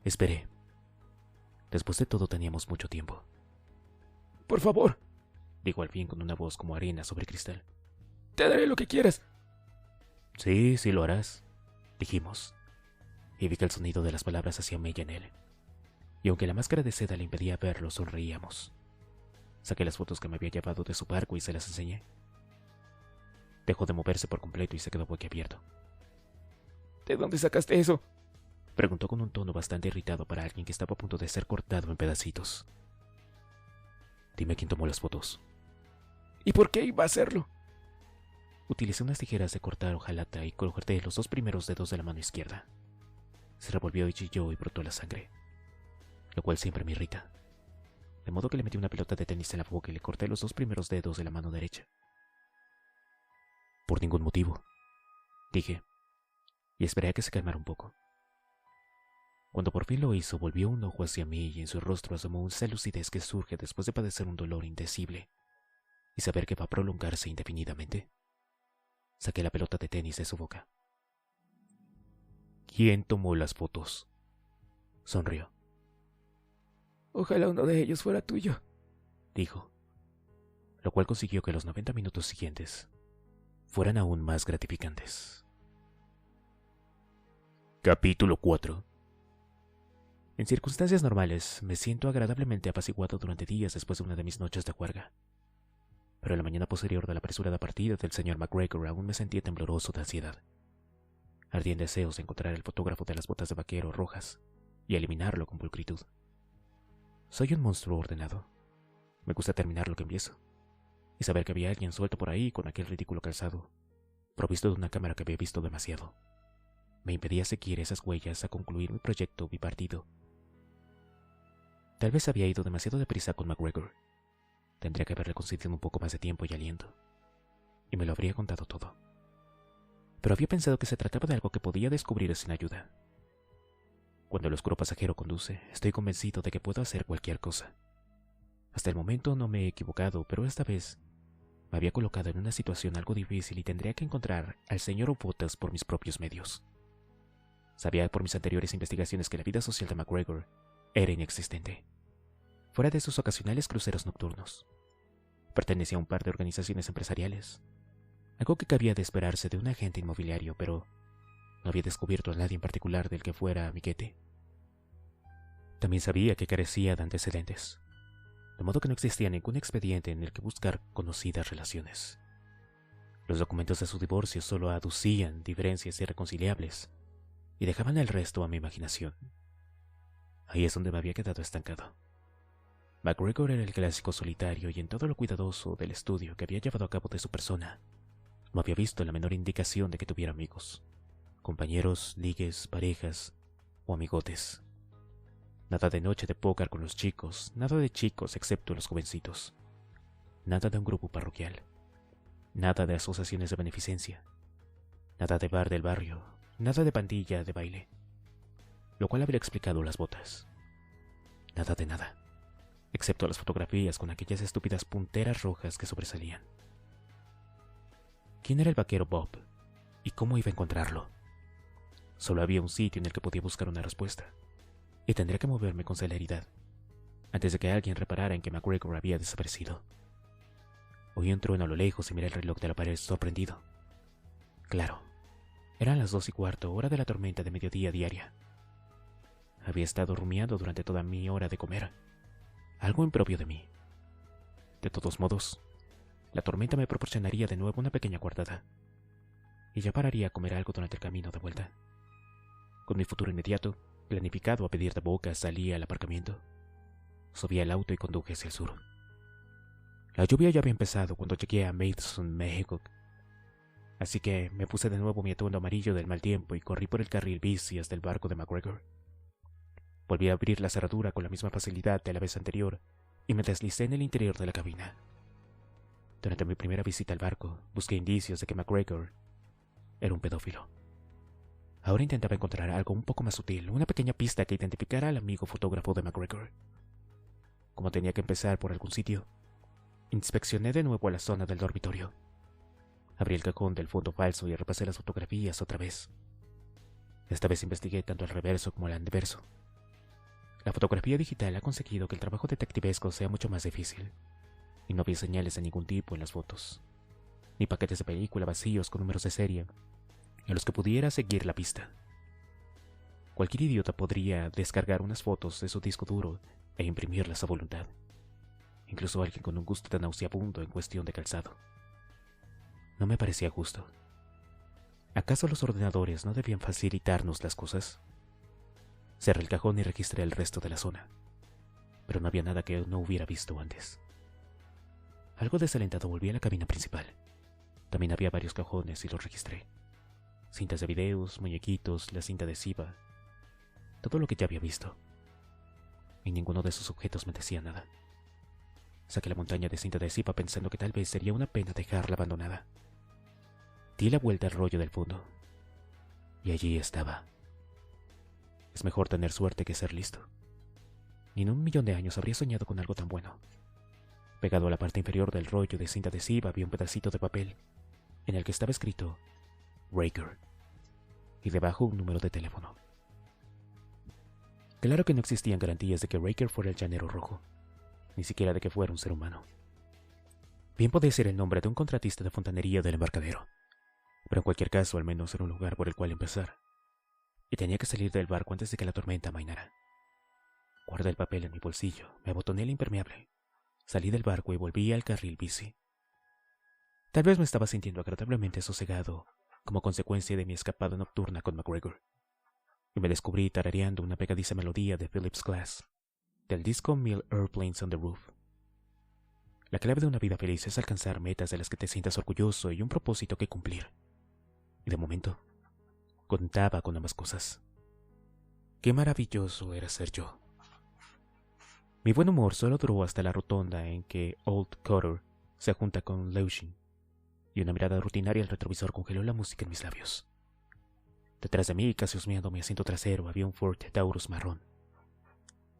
Esperé. Después de todo teníamos mucho tiempo. «Por favor», dijo al fin con una voz como arena sobre cristal. «Te daré lo que quieras». Sí, sí lo harás, dijimos, y vi que el sonido de las palabras hacía mella en él, y aunque la máscara de seda le impedía verlo, sonreíamos. Saqué las fotos que me había llevado de su barco y se las enseñé. Dejó de moverse por completo y se quedó boquiabierto. ¿De dónde sacaste eso? Preguntó con un tono bastante irritado para alguien que estaba a punto de ser cortado en pedacitos. Dime quién tomó las fotos. ¿Y por qué iba a hacerlo? Utilicé unas tijeras de cortar hojalata y corté los 2 primeros dedos de la mano izquierda. Se revolvió y chilló y brotó la sangre, lo cual siempre me irrita. De modo que le metí una pelota de tenis en la boca y le corté los 2 primeros dedos de la mano derecha. Por ningún motivo, dije, y esperé a que se calmara un poco. Cuando por fin lo hizo, volvió un ojo hacia mí y en su rostro asomó esa lucidez que surge después de padecer un dolor indecible y saber que va a prolongarse indefinidamente. Saqué la pelota de tenis de su boca. ¿Quién tomó las fotos? Sonrió. Ojalá uno de ellos fuera tuyo, dijo, lo cual consiguió que los 90 minutos siguientes fueran aún más gratificantes. Capítulo 4. En circunstancias normales, me siento agradablemente apaciguado durante días después de una de mis noches de juerga. Pero en la mañana posterior de la apresurada partida del señor McGregor aún me sentía tembloroso de ansiedad. Ardía en deseos de encontrar al fotógrafo de las botas de vaquero rojas y eliminarlo con pulcritud. Soy un monstruo ordenado. Me gusta terminar lo que empiezo. Y saber que había alguien suelto por ahí con aquel ridículo calzado, provisto de una cámara que había visto demasiado, me impedía seguir esas huellas a concluir mi proyecto bipartido. Tal vez había ido demasiado deprisa con McGregor. Tendría que haberle concedido un poco más de tiempo y aliento, y me lo habría contado todo. Pero había pensado que se trataba de algo que podía descubrir sin ayuda. Cuando el oscuro pasajero conduce, estoy convencido de que puedo hacer cualquier cosa. Hasta el momento no me he equivocado, pero esta vez me había colocado en una situación algo difícil y tendría que encontrar al señor Obotas por mis propios medios. Sabía por mis anteriores investigaciones que la vida social de McGregor era inexistente, fuera de sus ocasionales cruceros nocturnos. Pertenecía a un par de organizaciones empresariales, algo que cabía de esperarse de un agente inmobiliario, pero no había descubierto a nadie en particular del que fuera amiguete. También sabía que carecía de antecedentes, de modo que no existía ningún expediente en el que buscar conocidas relaciones. Los documentos de su divorcio solo aducían diferencias irreconciliables y dejaban el resto a mi imaginación. Ahí es donde me había quedado estancado. McGregor era el clásico solitario y en todo lo cuidadoso del estudio que había llevado a cabo de su persona, no había visto la menor indicación de que tuviera amigos, compañeros, ligues, parejas o amigotes. Nada de noche de póker con los chicos, nada de chicos excepto los jovencitos. Nada de un grupo parroquial, nada de asociaciones de beneficencia, nada de bar del barrio, nada de pandilla de baile, lo cual habría explicado las botas. Nada de nada, excepto las fotografías con aquellas estúpidas punteras rojas que sobresalían. ¿Quién era el vaquero Bob? ¿Y cómo iba a encontrarlo? Solo había un sitio en el que podía buscar una respuesta, y tendría que moverme con celeridad, antes de que alguien reparara en que McGregor había desaparecido. Oí un trueno a lo lejos y miré el reloj de la pared sorprendido. Claro, eran las 2:15, hora de la tormenta de mediodía diaria. Había estado rumiando durante toda mi hora de comer, algo impropio de mí. De todos modos, la tormenta me proporcionaría de nuevo una pequeña guardada, y ya pararía a comer algo durante el camino de vuelta. Con mi futuro inmediato, planificado a pedir de boca, salí al aparcamiento. Subí al auto y conduje hacia el sur. La lluvia ya había empezado cuando llegué a Madison, México, así que me puse de nuevo mi atuendo amarillo del mal tiempo y corrí por el carril bici hasta el barco de McGregor. Volví a abrir la cerradura con la misma facilidad de la vez anterior y me deslicé en el interior de la cabina. Durante mi primera visita al barco, busqué indicios de que McGregor era un pedófilo. Ahora intentaba encontrar algo un poco más sutil, una pequeña pista que identificara al amigo fotógrafo de McGregor. Como tenía que empezar por algún sitio, inspeccioné de nuevo la zona del dormitorio. Abrí el cajón del fondo falso y repasé las fotografías otra vez. Esta vez investigué tanto el reverso como el anverso. La fotografía digital ha conseguido que el trabajo detectivesco sea mucho más difícil, y no había señales de ningún tipo en las fotos, ni paquetes de película vacíos con números de serie, a los que pudiera seguir la pista. Cualquier idiota podría descargar unas fotos de su disco duro e imprimirlas a voluntad. Incluso alguien con un gusto tan nauseabundo en cuestión de calzado. No me parecía justo. ¿Acaso los ordenadores no debían facilitarnos las cosas? Cerré el cajón y registré el resto de la zona, pero no había nada que no hubiera visto antes. Algo desalentado volví a la cabina principal. También había varios cajones y los registré. Cintas de videos, muñequitos, la cinta adhesiva, todo lo que ya había visto. Y ninguno de esos objetos me decía nada. Saqué la montaña de cinta adhesiva pensando que tal vez sería una pena dejarla abandonada. Di la vuelta al rollo del fondo, y allí estaba. Es mejor tener suerte que ser listo. Ni en 1.000.000 de años habría soñado con algo tan bueno. Pegado a la parte inferior del rollo de cinta adhesiva había un pedacito de papel en el que estaba escrito Raker y debajo un número de teléfono. Claro que no existían garantías de que Raker fuera el llanero rojo, ni siquiera de que fuera un ser humano. Bien podía ser el nombre de un contratista de fontanería del embarcadero, pero en cualquier caso al menos era un lugar por el cual empezar, y tenía que salir del barco antes de que la tormenta amainara. Guardé el papel en mi bolsillo, me abotoné el impermeable, salí del barco y volví al carril bici. Tal vez me estaba sintiendo agradablemente sosegado como consecuencia de mi escapada nocturna con McGregor, y me descubrí tarareando una pegadiza melodía de Philip's Glass, del disco Mil Airplanes on the Roof. La clave de una vida feliz es alcanzar metas de las que te sientas orgulloso y un propósito que cumplir. Y de momento, contaba con ambas cosas. Qué maravilloso era ser yo. Mi buen humor solo duró hasta la rotonda en que Old Cotter se junta con Leushin, y una mirada rutinaria al retrovisor congeló la música en mis labios. Detrás de mí, casi husmeando mi asiento trasero, había un Ford Taurus marrón.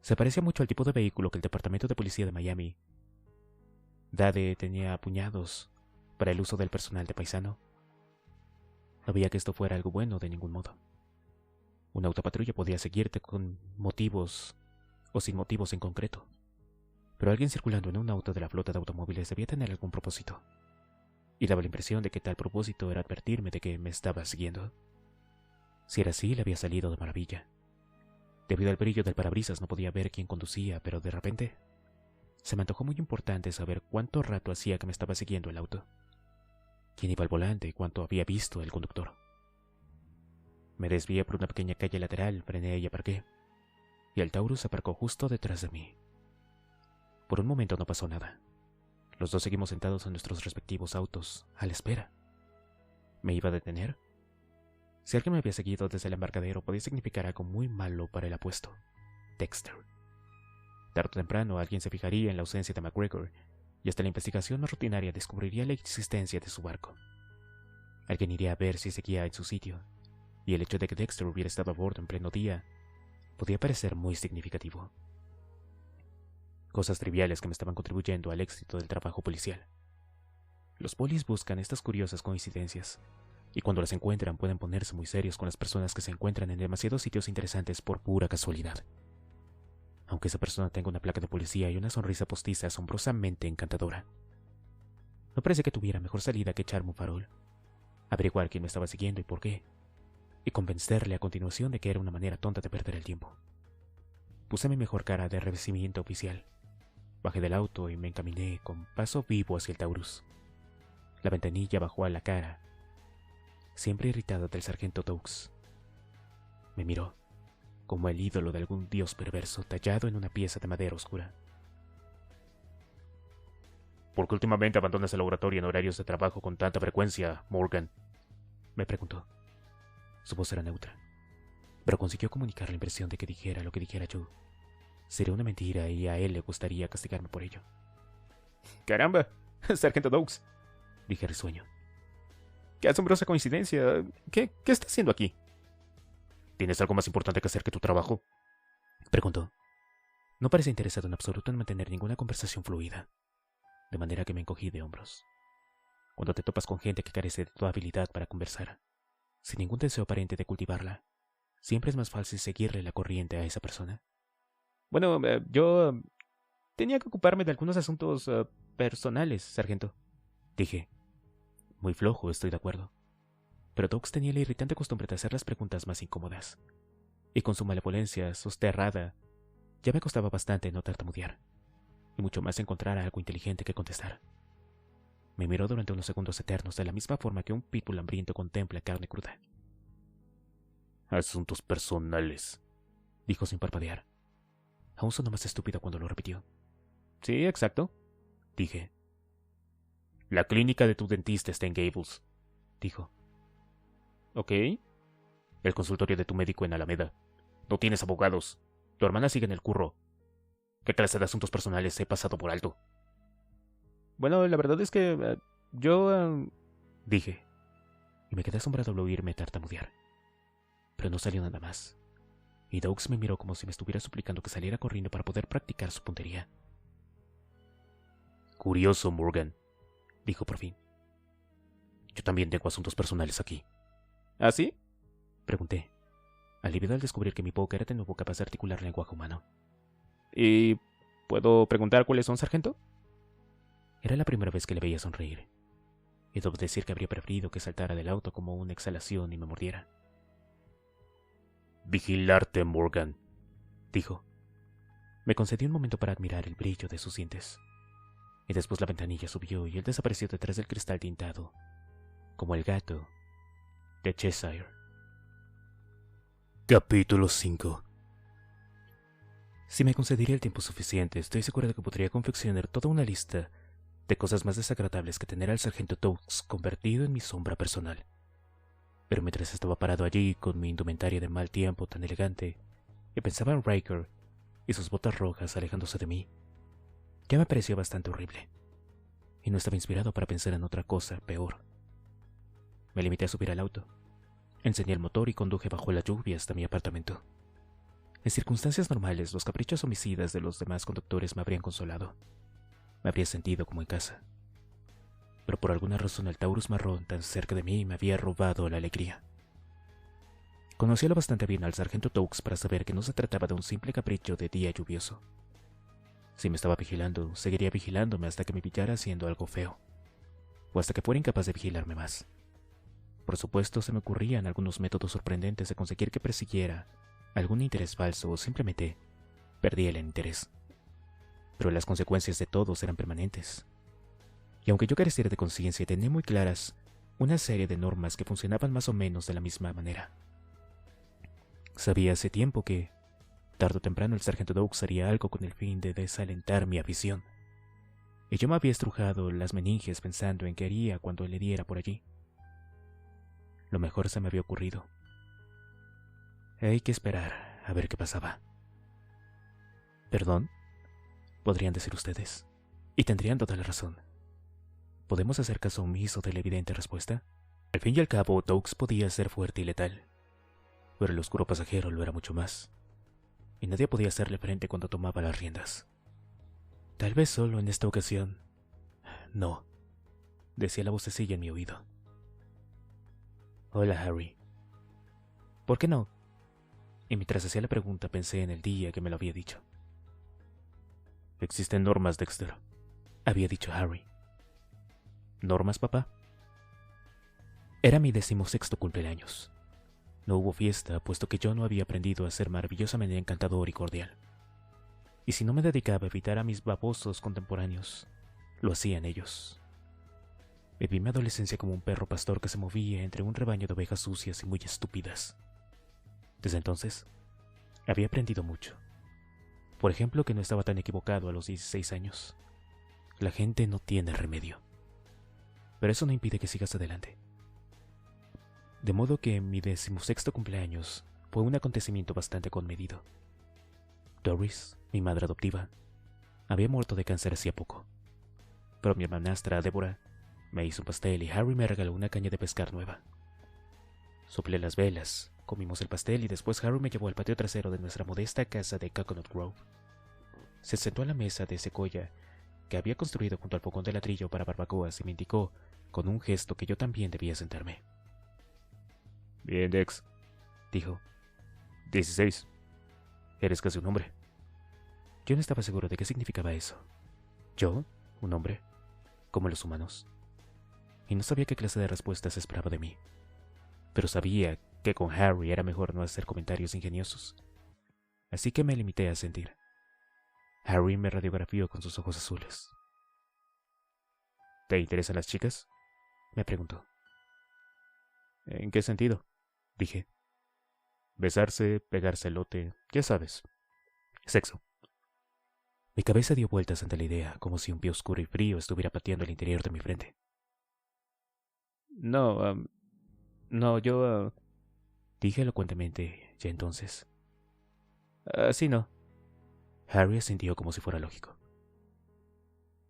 Se parecía mucho al tipo de vehículo que el Departamento de Policía de Miami Dade tenía apuñados para el uso del personal de paisano. No veía que esto fuera algo bueno de ningún modo. Una autopatrulla podía seguirte con motivos o sin motivos en concreto, pero alguien circulando en un auto de la flota de automóviles debía tener algún propósito, y daba la impresión de que tal propósito era advertirme de que me estaba siguiendo. Si era así, le había salido de maravilla. Debido al brillo del parabrisas no podía ver quién conducía, pero de repente se me antojó muy importante saber cuánto rato hacía que me estaba siguiendo el auto, quién iba al volante y cuánto había visto el conductor. Me desvié por una pequeña calle lateral, frené y aparqué, y el Taurus aparcó justo detrás de mí. Por un momento no pasó nada. Los dos seguimos sentados en nuestros respectivos autos, a la espera. ¿Me iba a detener? Si alguien me había seguido desde el embarcadero, podía significar algo muy malo para el apuesto, Dexter. Tarde o temprano alguien se fijaría en la ausencia de McGregor, y hasta la investigación más rutinaria descubriría la existencia de su barco. Alguien iría a ver si seguía en su sitio, y el hecho de que Dexter hubiera estado a bordo en pleno día podía parecer muy significativo. Cosas triviales que me estaban contribuyendo al éxito del trabajo policial. Los polis buscan estas curiosas coincidencias, y cuando las encuentran pueden ponerse muy serios con las personas que se encuentran en demasiados sitios interesantes por pura casualidad. Aunque esa persona tenga una placa de policía y una sonrisa postiza asombrosamente encantadora. No parece que tuviera mejor salida que echarme un farol, averiguar quién me estaba siguiendo y por qué, y convencerle a continuación de que era una manera tonta de perder el tiempo. Puse mi mejor cara de recibimiento oficial. Bajé del auto y me encaminé con paso vivo hacia el Taurus. La ventanilla bajó a la cara, siempre irritada del sargento Doakes. Me miró, como el ídolo de algún dios perverso tallado en una pieza de madera oscura. ¿Por qué últimamente abandonas el laboratorio en horarios de trabajo con tanta frecuencia, Morgan?, me preguntó. Su voz era neutra, pero consiguió comunicar la impresión de que dijera lo que dijera yo. Sería una mentira y a él le gustaría castigarme por ello. ¡Caramba! Sargento Doakes, dije risueño. ¡Qué asombrosa coincidencia! ¿Qué está haciendo aquí? ¿Tienes algo más importante que hacer que tu trabajo?, preguntó. No parece interesado en absoluto en mantener ninguna conversación fluida, de manera que me encogí de hombros. Cuando te topas con gente que carece de toda habilidad para conversar, sin ningún deseo aparente de cultivarla, siempre es más fácil seguirle la corriente a esa persona. Bueno, yo tenía que ocuparme de algunos asuntos personales, sargento, dije. Muy flojo, estoy de acuerdo. pero Dogs tenía la irritante costumbre de hacer las preguntas más incómodas, y con su malevolencia sosterrada, ya me costaba bastante no tartamudear, y mucho más encontrar algo inteligente que contestar. Me miró durante unos segundos eternos de la misma forma que un pitbull hambriento contempla carne cruda. «Asuntos personales», dijo sin parpadear. Aún sonó más estúpido cuando lo repitió. Sí, exacto, dije. «La clínica de tu dentista está en Gables», dijo. Ok. «El consultorio de tu médico en Alameda. No tienes abogados. Tu hermana sigue en el curro. ¿Qué clase de asuntos personales he pasado por alto?» Bueno, la verdad es que yo... dije, y me quedé asombrado al oírme tartamudear. Pero no salió nada más, y Dogs me miró como si me estuviera suplicando que saliera corriendo para poder practicar su puntería. «Curioso, Morgan», dijo por fin. «Yo también tengo asuntos personales aquí». ¿Ah, sí?, pregunté, aliviado al descubrir que mi boca era de nuevo capaz de articular lenguaje humano. ¿Y puedo preguntar cuáles son, sargento? Era la primera vez que le veía sonreír, y debo decir que habría preferido que saltara del auto como una exhalación y me mordiera. «Vigilarte, Morgan», dijo. Me concedió un momento para admirar el brillo de sus dientes, y después la ventanilla subió y él desapareció detrás del cristal tintado, como el gato de Cheshire. Capítulo 5. Si me concediera el tiempo suficiente, estoy seguro de que podría confeccionar toda una lista de cosas más desagradables que tener al sargento Dogs convertido en mi sombra personal. Pero mientras estaba parado allí con mi indumentaria de mal tiempo tan elegante y pensaba en Riker y sus botas rojas alejándose de mí, ya me pareció bastante horrible, y no estaba inspirado para pensar en otra cosa peor. Me limité a subir al auto, encendí el motor y conduje bajo la lluvia hasta mi apartamento. En circunstancias normales, los caprichos homicidas de los demás conductores me habrían consolado. Me habría sentido como en casa. Pero por alguna razón el Taurus marrón tan cerca de mí me había robado la alegría. Conocía lo bastante bien al sargento Dogs para saber que no se trataba de un simple capricho de día lluvioso. Si me estaba vigilando, seguiría vigilándome hasta que me pillara haciendo algo feo, o hasta que fuera incapaz de vigilarme más. Por supuesto, se me ocurrían algunos métodos sorprendentes de conseguir que persiguiera algún interés falso o simplemente perdía el interés. Pero las consecuencias de todos eran permanentes. Y aunque yo careciera de conciencia, tenía muy claras una serie de normas que funcionaban más o menos de la misma manera. Sabía hace tiempo que, tarde o temprano, el sargento Dogs haría algo con el fin de desalentar mi afición. Y yo me había estrujado las meninges pensando en qué haría cuando le diera por allí. Lo mejor se me había ocurrido. Hay que esperar a ver qué pasaba. ¿Perdón?, podrían decir ustedes, y tendrían toda la razón. ¿Podemos hacer caso omiso de la evidente respuesta? Al fin y al cabo, Dogs podía ser fuerte y letal, pero el oscuro pasajero lo era mucho más, y nadie podía hacerle frente cuando tomaba las riendas. Tal vez solo en esta ocasión. No, decía la vocecilla en mi oído. Hola, Harry. ¿Por qué no? Y mientras hacía la pregunta pensé en el día que me lo había dicho. Existen normas, Dexter, había dicho Harry. ¿Normas, papá? Era mi 16º cumpleaños. No hubo fiesta, puesto que yo no había aprendido a ser maravillosamente encantador y cordial. Y si no me dedicaba a evitar a mis babosos contemporáneos, lo hacían ellos. Viví mi adolescencia como un perro pastor que se movía entre un rebaño de ovejas sucias y muy estúpidas. Desde entonces, había aprendido mucho. Por ejemplo, que no estaba tan equivocado a los 16 años. La gente no tiene remedio. Pero eso no impide que sigas adelante. De modo que mi 16º cumpleaños fue un acontecimiento bastante conmedido. Doris, mi madre adoptiva, había muerto de cáncer hacía poco. Pero mi hermanastra, Débora, me hizo un pastel y Harry me regaló una caña de pescar nueva. Soplé las velas, comimos el pastel y después Harry me llevó al patio trasero de nuestra modesta casa de Coconut Grove. Se sentó a la mesa de secoya que había construido junto al fogón de ladrillo para barbacoas y me indicó, con un gesto, que yo también debía sentarme. Bien, Dex, dijo. 16. Eres casi un hombre. Yo no estaba seguro de qué significaba eso. ¿Yo? ¿Un hombre? ¿Como los humanos? Y no sabía qué clase de respuestas esperaba de mí. pero sabía que con Harry era mejor no hacer comentarios ingeniosos, así que me limité a sentir. Harry me radiografió con sus ojos azules. ¿Te interesan las chicas?, me preguntó. ¿En qué sentido?, dije. Besarse, pegarse el lote, ya sabes. Sexo. Mi cabeza dio vueltas ante la idea, como si un pie oscuro y frío estuviera pateando el interior de mi frente. No, yo... dije elocuentemente, ya entonces. Así no. Harry asintió como si fuera lógico.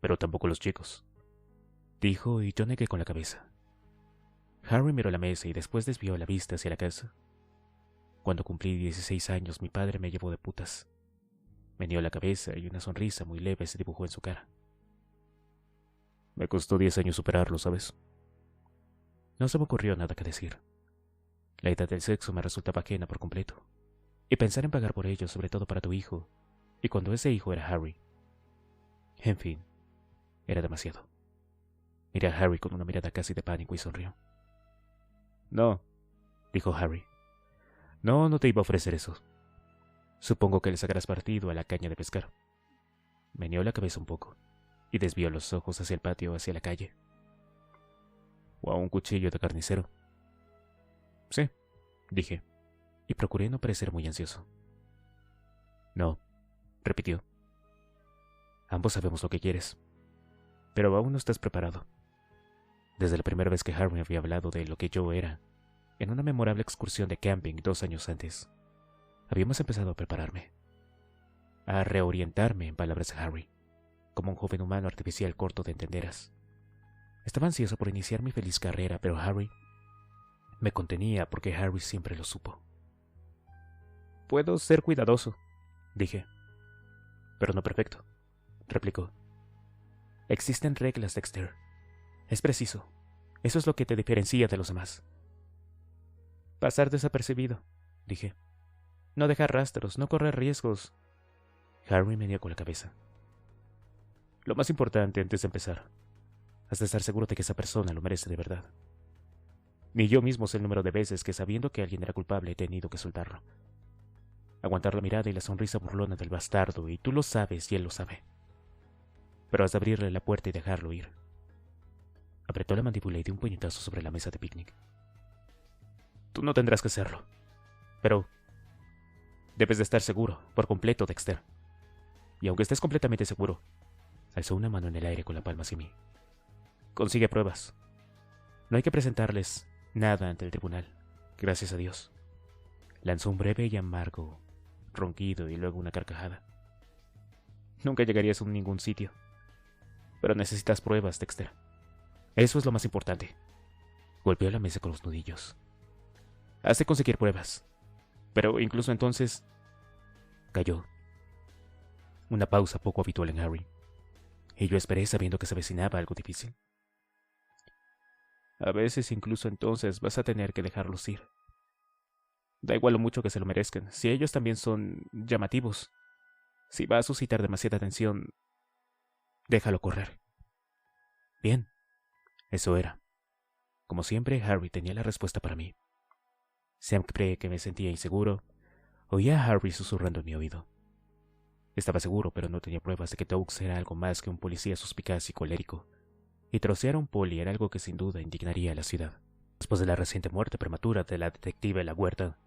Pero tampoco los chicos, dijo, y yo negué con la cabeza. Harry miró la mesa y después desvió la vista hacia la casa. Cuando cumplí 16 años, mi padre me llevó de putas. Meneó la cabeza y una sonrisa muy leve se dibujó en su cara. Me costó 10 años superarlo, ¿sabes? No se me ocurrió nada que decir. La edad del sexo me resultaba ajena por completo. Y pensar en pagar por ello, sobre todo para tu hijo, y cuando ese hijo era Harry. En fin, era demasiado. Miré a Harry con una mirada casi de pánico y sonrió. No, dijo Harry. No te iba a ofrecer eso. Supongo que le sacarás partido a la caña de pescar. Meneó la cabeza un poco y desvió los ojos hacia el patio, hacia la calle. ¿O a un cuchillo de carnicero? Sí, dije, y procuré no parecer muy ansioso. No, repitió. Ambos sabemos lo que quieres, pero aún no estás preparado. Desde la primera vez que Harry había hablado de lo que yo era, en una memorable excursión de camping 2 años antes, habíamos empezado a prepararme, a reorientarme, en palabras de Harry, como un joven humano artificial corto de entenderas. Estaba ansioso por iniciar mi feliz carrera, pero Harry me contenía porque Harry siempre lo supo. Puedo ser cuidadoso, dije. Pero no perfecto, replicó. Existen reglas, Dexter. Es preciso. Eso es lo que te diferencia de los demás. Pasar desapercibido, dije. No dejar rastros, no correr riesgos. Harry me dio con la cabeza. Lo más importante antes de empezar, has de estar seguro de que esa persona lo merece de verdad. Ni yo mismo sé el número de veces que, sabiendo que alguien era culpable, he tenido que soltarlo. Aguantar la mirada y la sonrisa burlona del bastardo, y tú lo sabes y él lo sabe. Pero has de abrirle la puerta y dejarlo ir. Apretó la mandíbula y dio un puñetazo sobre la mesa de picnic. Tú no tendrás que hacerlo. Pero debes de estar seguro, por completo, Dexter. Y aunque estés completamente seguro, alzó una mano en el aire con la palma hacia mí. Consigue pruebas. No hay que presentarles nada ante el tribunal, gracias a Dios. Lanzó un breve y amargo ronquido y luego una carcajada. Nunca llegarías a ningún sitio. Pero necesitas pruebas, Dexter. Eso es lo más importante. Golpeó la mesa con los nudillos. Has de conseguir pruebas. Pero incluso entonces... Calló. Una pausa poco habitual en Harry. Y yo esperé sabiendo que se avecinaba algo difícil. A veces incluso entonces vas a tener que dejarlos ir. Da igual lo mucho que se lo merezcan, si ellos también son llamativos. Si va a suscitar demasiada atención, déjalo correr. Bien, eso era. Como siempre, Harry tenía la respuesta para mí. Siempre que me sentía inseguro, oía a Harry susurrando en mi oído. Estaba seguro, pero no tenía pruebas de que Toux era algo más que un policía suspicaz y colérico, y trocear a un poli era algo que sin duda indignaría a la ciudad. Después de la reciente muerte prematura de la detective La Huerta,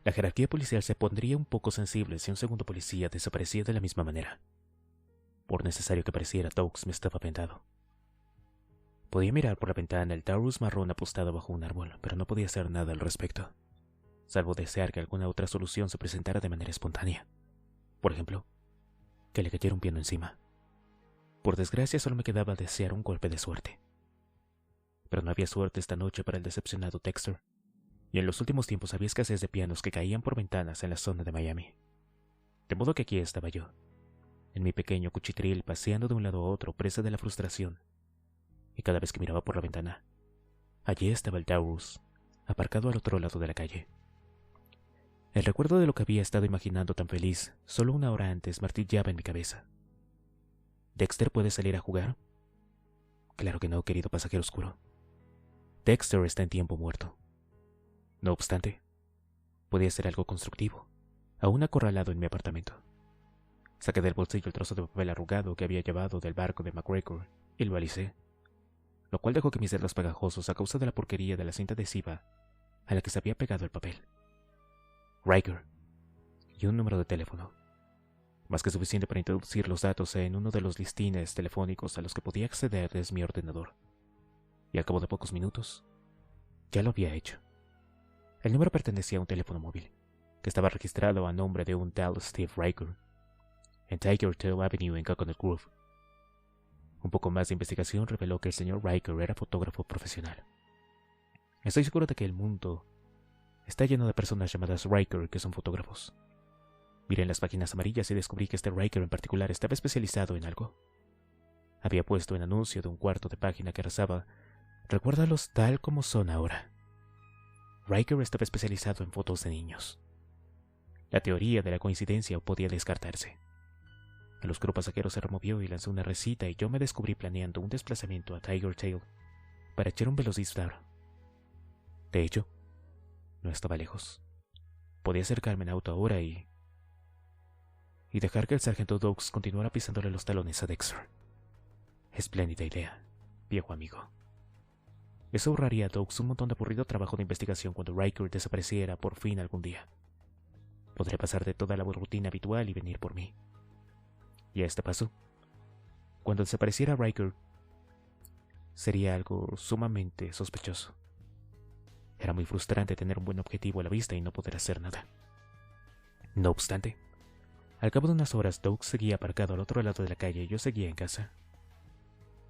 la jerarquía policial se pondría un poco sensible si un segundo policía desaparecía de la misma manera. Por necesario que pareciera, Toux me estaba vendado. Podía mirar por la ventana el Taurus marrón apostado bajo un árbol, pero no podía hacer nada al respecto, salvo desear que alguna otra solución se presentara de manera espontánea. Por ejemplo, que le cayera un piano encima. Por desgracia, solo me quedaba desear un golpe de suerte. Pero no había suerte esta noche para el decepcionado Dexter, y en los últimos tiempos había escasez de pianos que caían por ventanas en la zona de Miami. De modo que aquí estaba yo, en mi pequeño cuchitril, paseando de un lado a otro, presa de la frustración. Y cada vez que miraba por la ventana, allí estaba el Taurus, aparcado al otro lado de la calle. El recuerdo de lo que había estado imaginando tan feliz solo una hora antes martillaba en mi cabeza. ¿Dexter puede salir a jugar? Claro que no, querido pasajero oscuro. Dexter está en tiempo muerto. No obstante, podía ser algo constructivo, aún acorralado en mi apartamento. Saqué del bolsillo el trozo de papel arrugado que había llevado del barco de McGregor y lo alicé, lo cual dejó que mis dedos pegajosos a causa de la porquería de la cinta adhesiva a la que se había pegado el papel. Riker y un número de teléfono, más que suficiente para introducir los datos en uno de los listines telefónicos a los que podía acceder desde mi ordenador. Y al cabo de pocos minutos, ya lo había hecho. El número pertenecía a un teléfono móvil, que estaba registrado a nombre de un tal Steve Riker, en Tiger Tail Avenue en Coconut Grove. Un poco más de investigación reveló que el señor Riker era fotógrafo profesional. Estoy seguro de que el mundo está lleno de personas llamadas Riker que son fotógrafos. Miré en las páginas amarillas y descubrí que este Riker en particular estaba especializado en algo. Había puesto un anuncio de un cuarto de página que rezaba: "Recuérdalos tal como son ahora". Riker estaba especializado en fotos de niños. La teoría de la coincidencia podía descartarse. El oscuro pasajero se removió y lanzó una recita y yo me descubrí planeando un desplazamiento a Tiger Tail para echar un velocista. De hecho, no estaba lejos. Podía acercarme en auto ahora y dejar que el sargento Doakes continuara pisándole los talones a Dexter. Espléndida idea, viejo amigo. Eso ahorraría a Doakes un montón de aburrido trabajo de investigación cuando Riker desapareciera por fin algún día. Podría pasar de toda la rutina habitual y venir por mí. Y a este paso, cuando desapareciera Riker, sería algo sumamente sospechoso. Era muy frustrante tener un buen objetivo a la vista y no poder hacer nada. No obstante, al cabo de unas horas, Doakes seguía aparcado al otro lado de la calle y yo seguía en casa.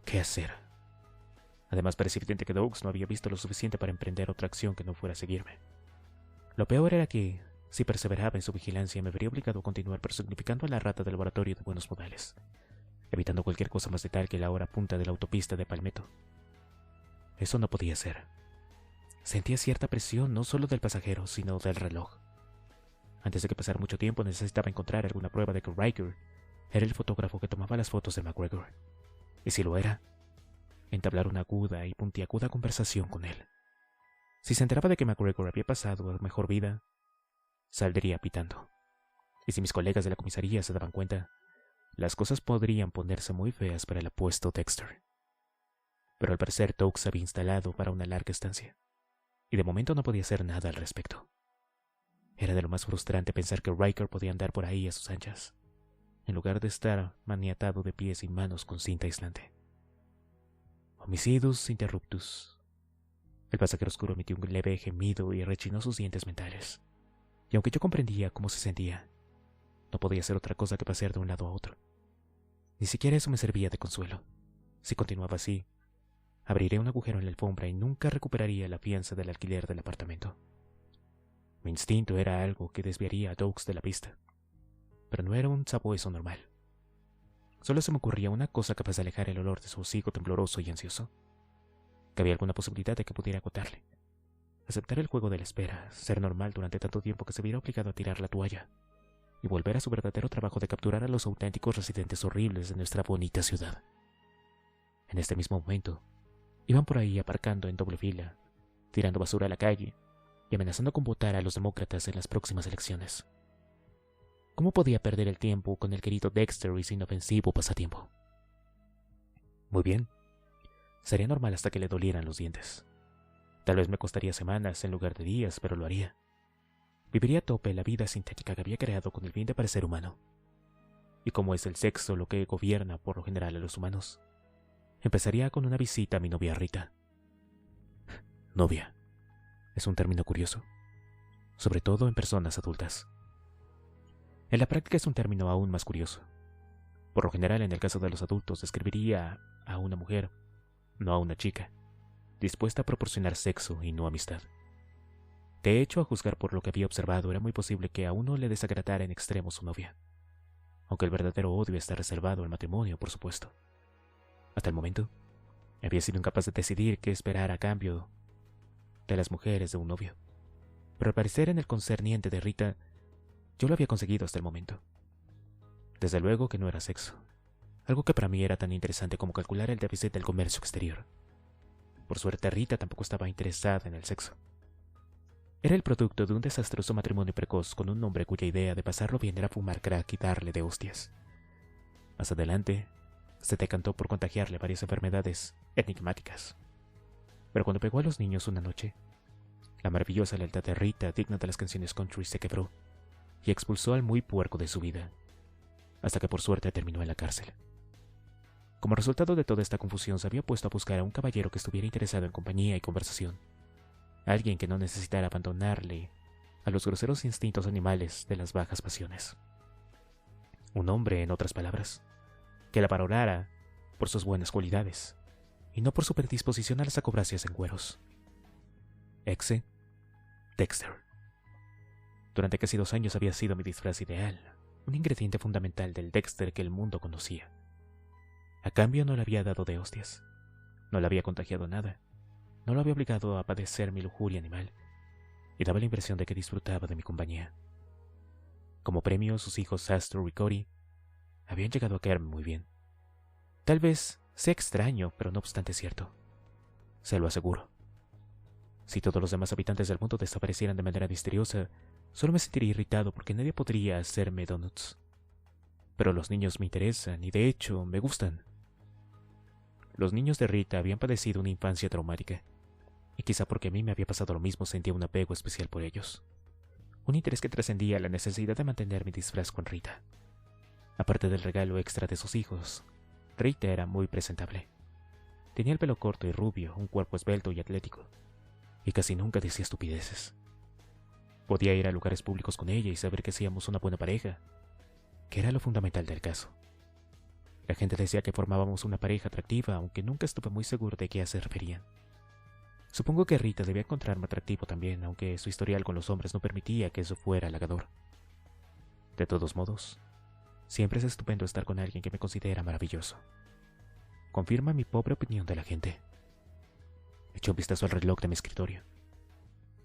¿Qué hacer? Además, parecía evidente que Doakes no había visto lo suficiente para emprender otra acción que no fuera seguirme. Lo peor era que, si perseveraba en su vigilancia, me vería obligado a continuar personificando a la rata del laboratorio de buenos modales, evitando cualquier cosa más letal que la hora punta de la autopista de Palmetto. Eso no podía ser. Sentía cierta presión no solo del pasajero, sino del reloj. Antes de que pasara mucho tiempo, necesitaba encontrar alguna prueba de que Riker era el fotógrafo que tomaba las fotos de McGregor. Y si lo era, entablar una aguda y puntiaguda conversación con él. Si se enteraba de que McGregor había pasado a mejor vida, saldría pitando. Y si mis colegas de la comisaría se daban cuenta, las cosas podrían ponerse muy feas para el apuesto Dexter. Pero al parecer Doakes se había instalado para una larga estancia, y de momento no podía hacer nada al respecto. Era de lo más frustrante pensar que Riker podía andar por ahí a sus anchas, en lugar de estar maniatado de pies y manos con cinta aislante. Homicidus interruptus. El pasajero oscuro emitió un leve gemido y rechinó sus dientes mentales. Y aunque yo comprendía cómo se sentía, no podía hacer otra cosa que pasear de un lado a otro. Ni siquiera eso me servía de consuelo. Si continuaba así, abriría un agujero en la alfombra y nunca recuperaría la fianza del alquiler del apartamento. Mi instinto era algo que desviaría a Doakes de la pista, pero no era un sabueso normal. Solo se me ocurría una cosa capaz de alejar el olor de su hocico tembloroso y ansioso. Que había alguna posibilidad de que pudiera agotarle. Aceptar el juego de la espera, ser normal durante tanto tiempo que se viera obligado a tirar la toalla, y volver a su verdadero trabajo de capturar a los auténticos residentes horribles de nuestra bonita ciudad. En este mismo momento, iban por ahí aparcando en doble fila, tirando basura a la calle y amenazando con votar a los demócratas en las próximas elecciones. ¿Cómo podía perder el tiempo con el querido Dexter y su inofensivo pasatiempo? Muy bien. Sería normal hasta que le dolieran los dientes. Tal vez me costaría semanas en lugar de días, pero lo haría. Viviría a tope la vida sintética que había creado con el fin de parecer humano. Y como es el sexo lo que gobierna por lo general a los humanos, empezaría con una visita a mi novia Rita. Novia. Es un término curioso, sobre todo en personas adultas. En la práctica es un término aún más curioso. Por lo general, en el caso de los adultos, describiría a una mujer, no a una chica, dispuesta a proporcionar sexo y no amistad. De hecho, a juzgar por lo que había observado, era muy posible que a uno le desagradara en extremo su novia, aunque el verdadero odio está reservado al matrimonio, por supuesto. Hasta el momento, había sido incapaz de decidir qué esperar a cambio de las mujeres de un novio, pero al parecer en el concerniente de Rita, yo lo había conseguido hasta el momento. Desde luego que no era sexo, algo que para mí era tan interesante como calcular el déficit del comercio exterior. Por suerte, Rita tampoco estaba interesada en el sexo. Era el producto de un desastroso matrimonio precoz con un hombre cuya idea de pasarlo bien era fumar crack y darle de hostias. Más adelante, se decantó por contagiarle varias enfermedades enigmáticas. Pero cuando pegó a los niños una noche, la maravillosa lealtad de Rita, digna de las canciones country, se quebró y expulsó al muy puerco de su vida, hasta que por suerte terminó en la cárcel. Como resultado de toda esta confusión, se había puesto a buscar a un caballero que estuviera interesado en compañía y conversación, alguien que no necesitara abandonarle a los groseros instintos animales de las bajas pasiones. Un hombre, en otras palabras, que la valorara por sus buenas cualidades y no por su predisposición a las acobracias en cueros. Exe Dexter. Durante casi 2 años había sido mi disfraz ideal, un ingrediente fundamental del Dexter que el mundo conocía. A cambio no le había dado de hostias, no le había contagiado nada, no lo había obligado a padecer mi lujuria animal, y daba la impresión de que disfrutaba de mi compañía. Como premio, sus hijos Astor y Cody habían llegado a caerme muy bien. Tal vez sea extraño, pero no obstante cierto. Se lo aseguro. Si todos los demás habitantes del mundo desaparecieran de manera misteriosa, solo me sentiría irritado porque nadie podría hacerme donuts. Pero los niños me interesan y de hecho me gustan. Los niños de Rita habían padecido una infancia traumática, y quizá porque a mí me había pasado lo mismo sentía un apego especial por ellos. Un interés que trascendía la necesidad de mantener mi disfraz con Rita. Aparte del regalo extra de sus hijos, Rita era muy presentable. Tenía el pelo corto y rubio, un cuerpo esbelto y atlético, y casi nunca decía estupideces. Podía ir a lugares públicos con ella y saber que hacíamos una buena pareja, que era lo fundamental del caso. La gente decía que formábamos una pareja atractiva, aunque nunca estuve muy seguro de qué se referían. Supongo que Rita debía encontrarme atractivo también, aunque su historial con los hombres no permitía que eso fuera halagador. De todos modos, siempre es estupendo estar con alguien que me considera maravilloso. Confirma mi pobre opinión de la gente. Eché un vistazo al reloj de mi escritorio.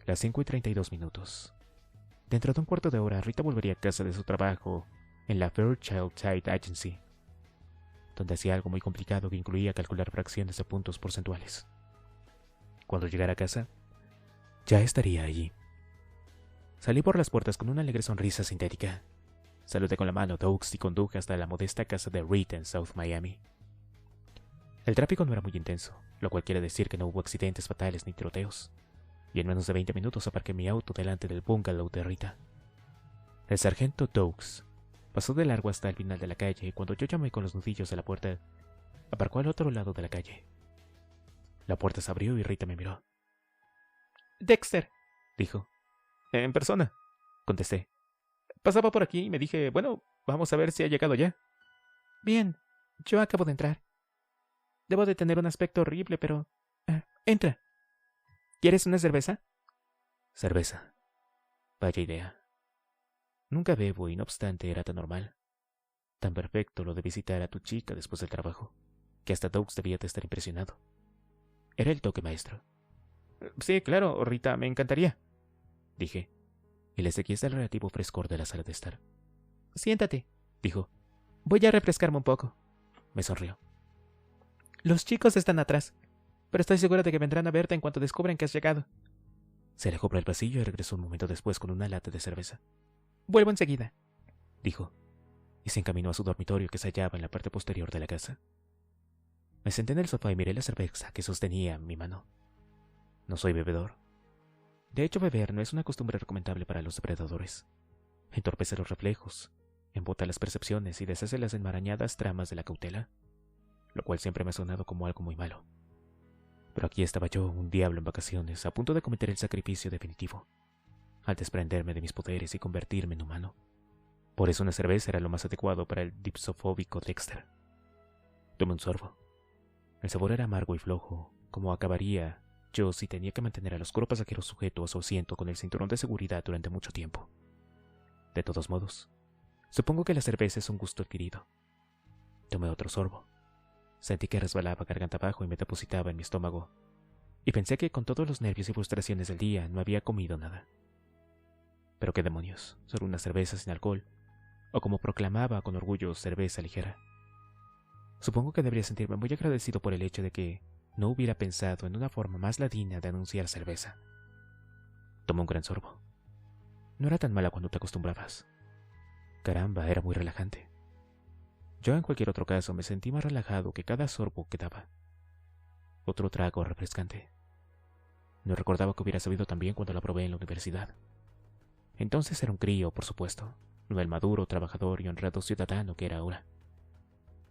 Las 5:32. Dentro de un cuarto de hora, Rita volvería a casa de su trabajo en la Fairchild Tide Agency, donde hacía algo muy complicado que incluía calcular fracciones de puntos porcentuales. Cuando llegara a casa, ya estaría allí. Salí por las puertas con una alegre sonrisa sintética. Saludé con la mano a Douglas y conduje hasta la modesta casa de Rita en South Miami. El tráfico no era muy intenso, lo cual quiere decir que no hubo accidentes fatales ni tiroteos, y en menos de 20 minutos aparqué mi auto delante del bungalow de Rita. El sargento Douglas pasó de largo hasta el final de la calle y cuando yo llamé con los nudillos de la puerta, aparcó al otro lado de la calle. La puerta se abrió y Rita me miró. Dexter, dijo. en persona, Contesté. pasaba por aquí y me dije, bueno, vamos a ver si ha llegado ya. Bien, yo acabo de entrar. Debo de tener un aspecto horrible, pero... entra. ¿Quieres una cerveza? Cerveza. Vaya idea. Nunca bebo y no obstante era tan normal, tan perfecto lo de visitar a tu chica después del trabajo, que hasta Douglas debía de estar impresionado. Era el toque maestro. Sí, claro, Rita, me encantaría, dije, y le seguí hasta el relativo frescor de la sala de estar. Siéntate, dijo. Voy a refrescarme un poco. Me sonrió. Los chicos están atrás, pero estoy segura de que vendrán a verte en cuanto descubran que has llegado. Se alejó por el pasillo y regresó un momento después con una lata de cerveza. Vuelvo enseguida, dijo, y se encaminó a su dormitorio que se hallaba en la parte posterior de la casa. Me senté en el sofá y miré la cerveza que sostenía en mi mano. No soy bebedor. De hecho, beber no es una costumbre recomendable para los depredadores. Entorpece los reflejos, embota las percepciones y deshace las enmarañadas tramas de la cautela, lo cual siempre me ha sonado como algo muy malo. Pero aquí estaba yo, un diablo en vacaciones, a punto de cometer el sacrificio definitivo, al desprenderme de mis poderes y convertirme en humano. Por eso una cerveza era lo más adecuado para el dipsofóbico Dexter. Tomé un sorbo. El sabor era amargo y flojo, como acabaría yo si tenía que mantener al oscuro pasajero sujeto a su asiento con el cinturón de seguridad durante mucho tiempo. De todos modos, supongo que la cerveza es un gusto adquirido. Tomé otro sorbo. Sentí que resbalaba garganta abajo y me depositaba en mi estómago, y pensé que con todos los nervios y frustraciones del día no había comido nada. Pero qué demonios, solo una cerveza sin alcohol, o como proclamaba con orgullo, cerveza ligera. Supongo que debería sentirme muy agradecido por el hecho de que no hubiera pensado en una forma más ladina de anunciar cerveza. Tomé un gran sorbo. No era tan mala cuando te acostumbrabas. Caramba, era muy relajante. Yo en cualquier otro caso me sentí más relajado que cada sorbo que daba. Otro trago refrescante. No recordaba que hubiera sabido tan bien cuando la probé en la universidad. Entonces era un crío, por supuesto, no el maduro, trabajador y honrado ciudadano que era ahora.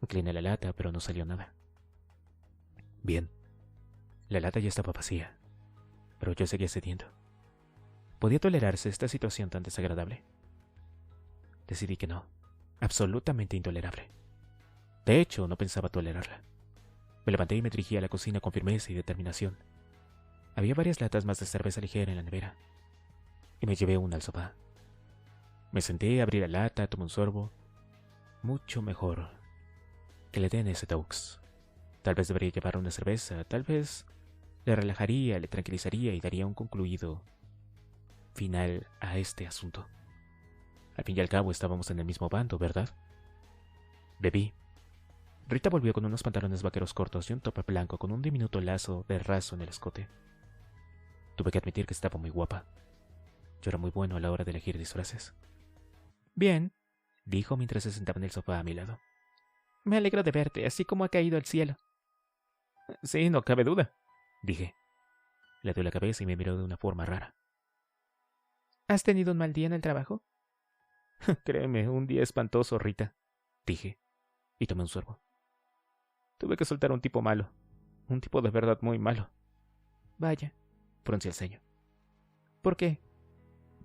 Incliné la lata, pero no salió nada. Bien. La lata ya estaba vacía, pero yo seguía cediendo. ¿Podía tolerarse esta situación tan desagradable? Decidí que no. Absolutamente intolerable. De hecho, no pensaba tolerarla. Me levanté y me dirigí a la cocina con firmeza y determinación. Había varias latas más de cerveza ligera en la nevera, y me llevé una al sofá. Me senté, abrí la lata, tomé un sorbo. Mucho mejor que le den ese Deux. Tal vez debería llevar una cerveza, tal vez le relajaría, le tranquilizaría y daría un concluido final a este asunto. Al fin y al cabo estábamos en el mismo bando, ¿verdad? Bebí. Rita volvió con unos pantalones vaqueros cortos y un tope blanco con un diminuto lazo de raso en el escote. Tuve que admitir que estaba muy guapa. Yo era muy bueno a la hora de elegir disfraces. Bien, Dijo mientras se sentaba en el sofá a mi lado. me alegro de verte, así como ha caído el cielo. Sí, no cabe duda, dije. Le dio la cabeza y me miró de una forma rara. ¿Has tenido un mal día en el trabajo? Créeme, un día espantoso, Rita, dije, y tomé un sorbo. Tuve que soltar a un tipo malo, un tipo de verdad muy malo. Vaya, Fruncí el ceño. ¿por qué?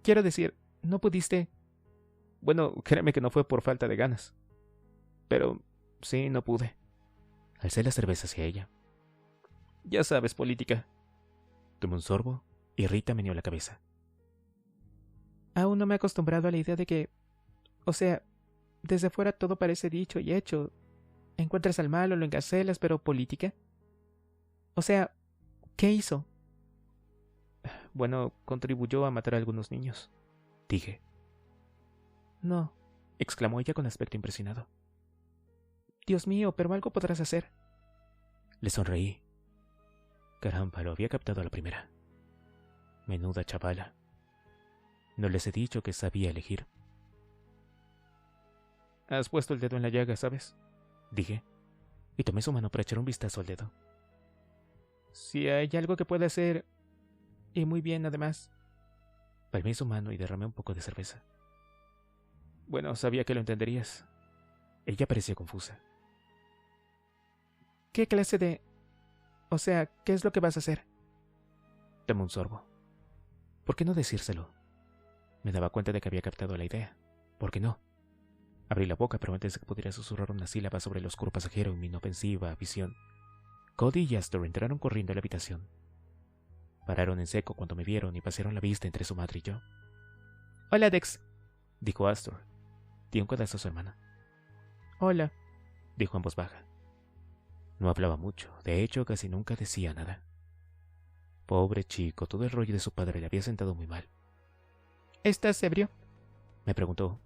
Quiero decir, ¿no pudiste? Bueno, créeme que no fue por falta de ganas. Pero sí, no pude. Alcé la cerveza hacia ella. Ya sabes, política. Tomé un sorbo y Rita meneó la cabeza. Aún no me he acostumbrado a la idea de que... O sea, desde fuera todo parece dicho y hecho. Encuentras al malo, lo encarcelas, pero ¿política? O sea, ¿qué hizo? Bueno, contribuyó a matar a algunos niños, dije. No, Exclamó ella con aspecto impresionado. Dios mío, pero algo podrás hacer. Le sonreí. Caramba, lo había captado a la primera. Menuda chavala. No les he dicho que sabía elegir. Has puesto el dedo en la llaga, ¿sabes? Dije, y tomé su mano para echar un vistazo al dedo. Si hay algo que pueda hacer... Y muy bien, además. Palmé su mano y derramé un poco de cerveza. Bueno, sabía que lo entenderías. Ella parecía confusa. ¿Qué clase de...? O sea, ¿qué es lo que vas a hacer? Tomé un sorbo. ¿Por qué no decírselo? Me daba cuenta de que había captado la idea. ¿Por qué no? Abrí la boca, pero antes de que pudiera susurrar una sílaba sobre el oscuro pasajero en mi inofensiva visión, Cody y Astor entraron corriendo a la habitación. Pararon en seco cuando me vieron y pasaron la vista entre su madre y yo. Hola, Dex, dijo Astor. Dio un codazo a su hermana. Hola, dijo en voz baja. No hablaba mucho, de hecho casi nunca decía nada. Pobre chico, todo el rollo de su padre le había sentado muy mal. ¿estás ebrio? Me preguntó.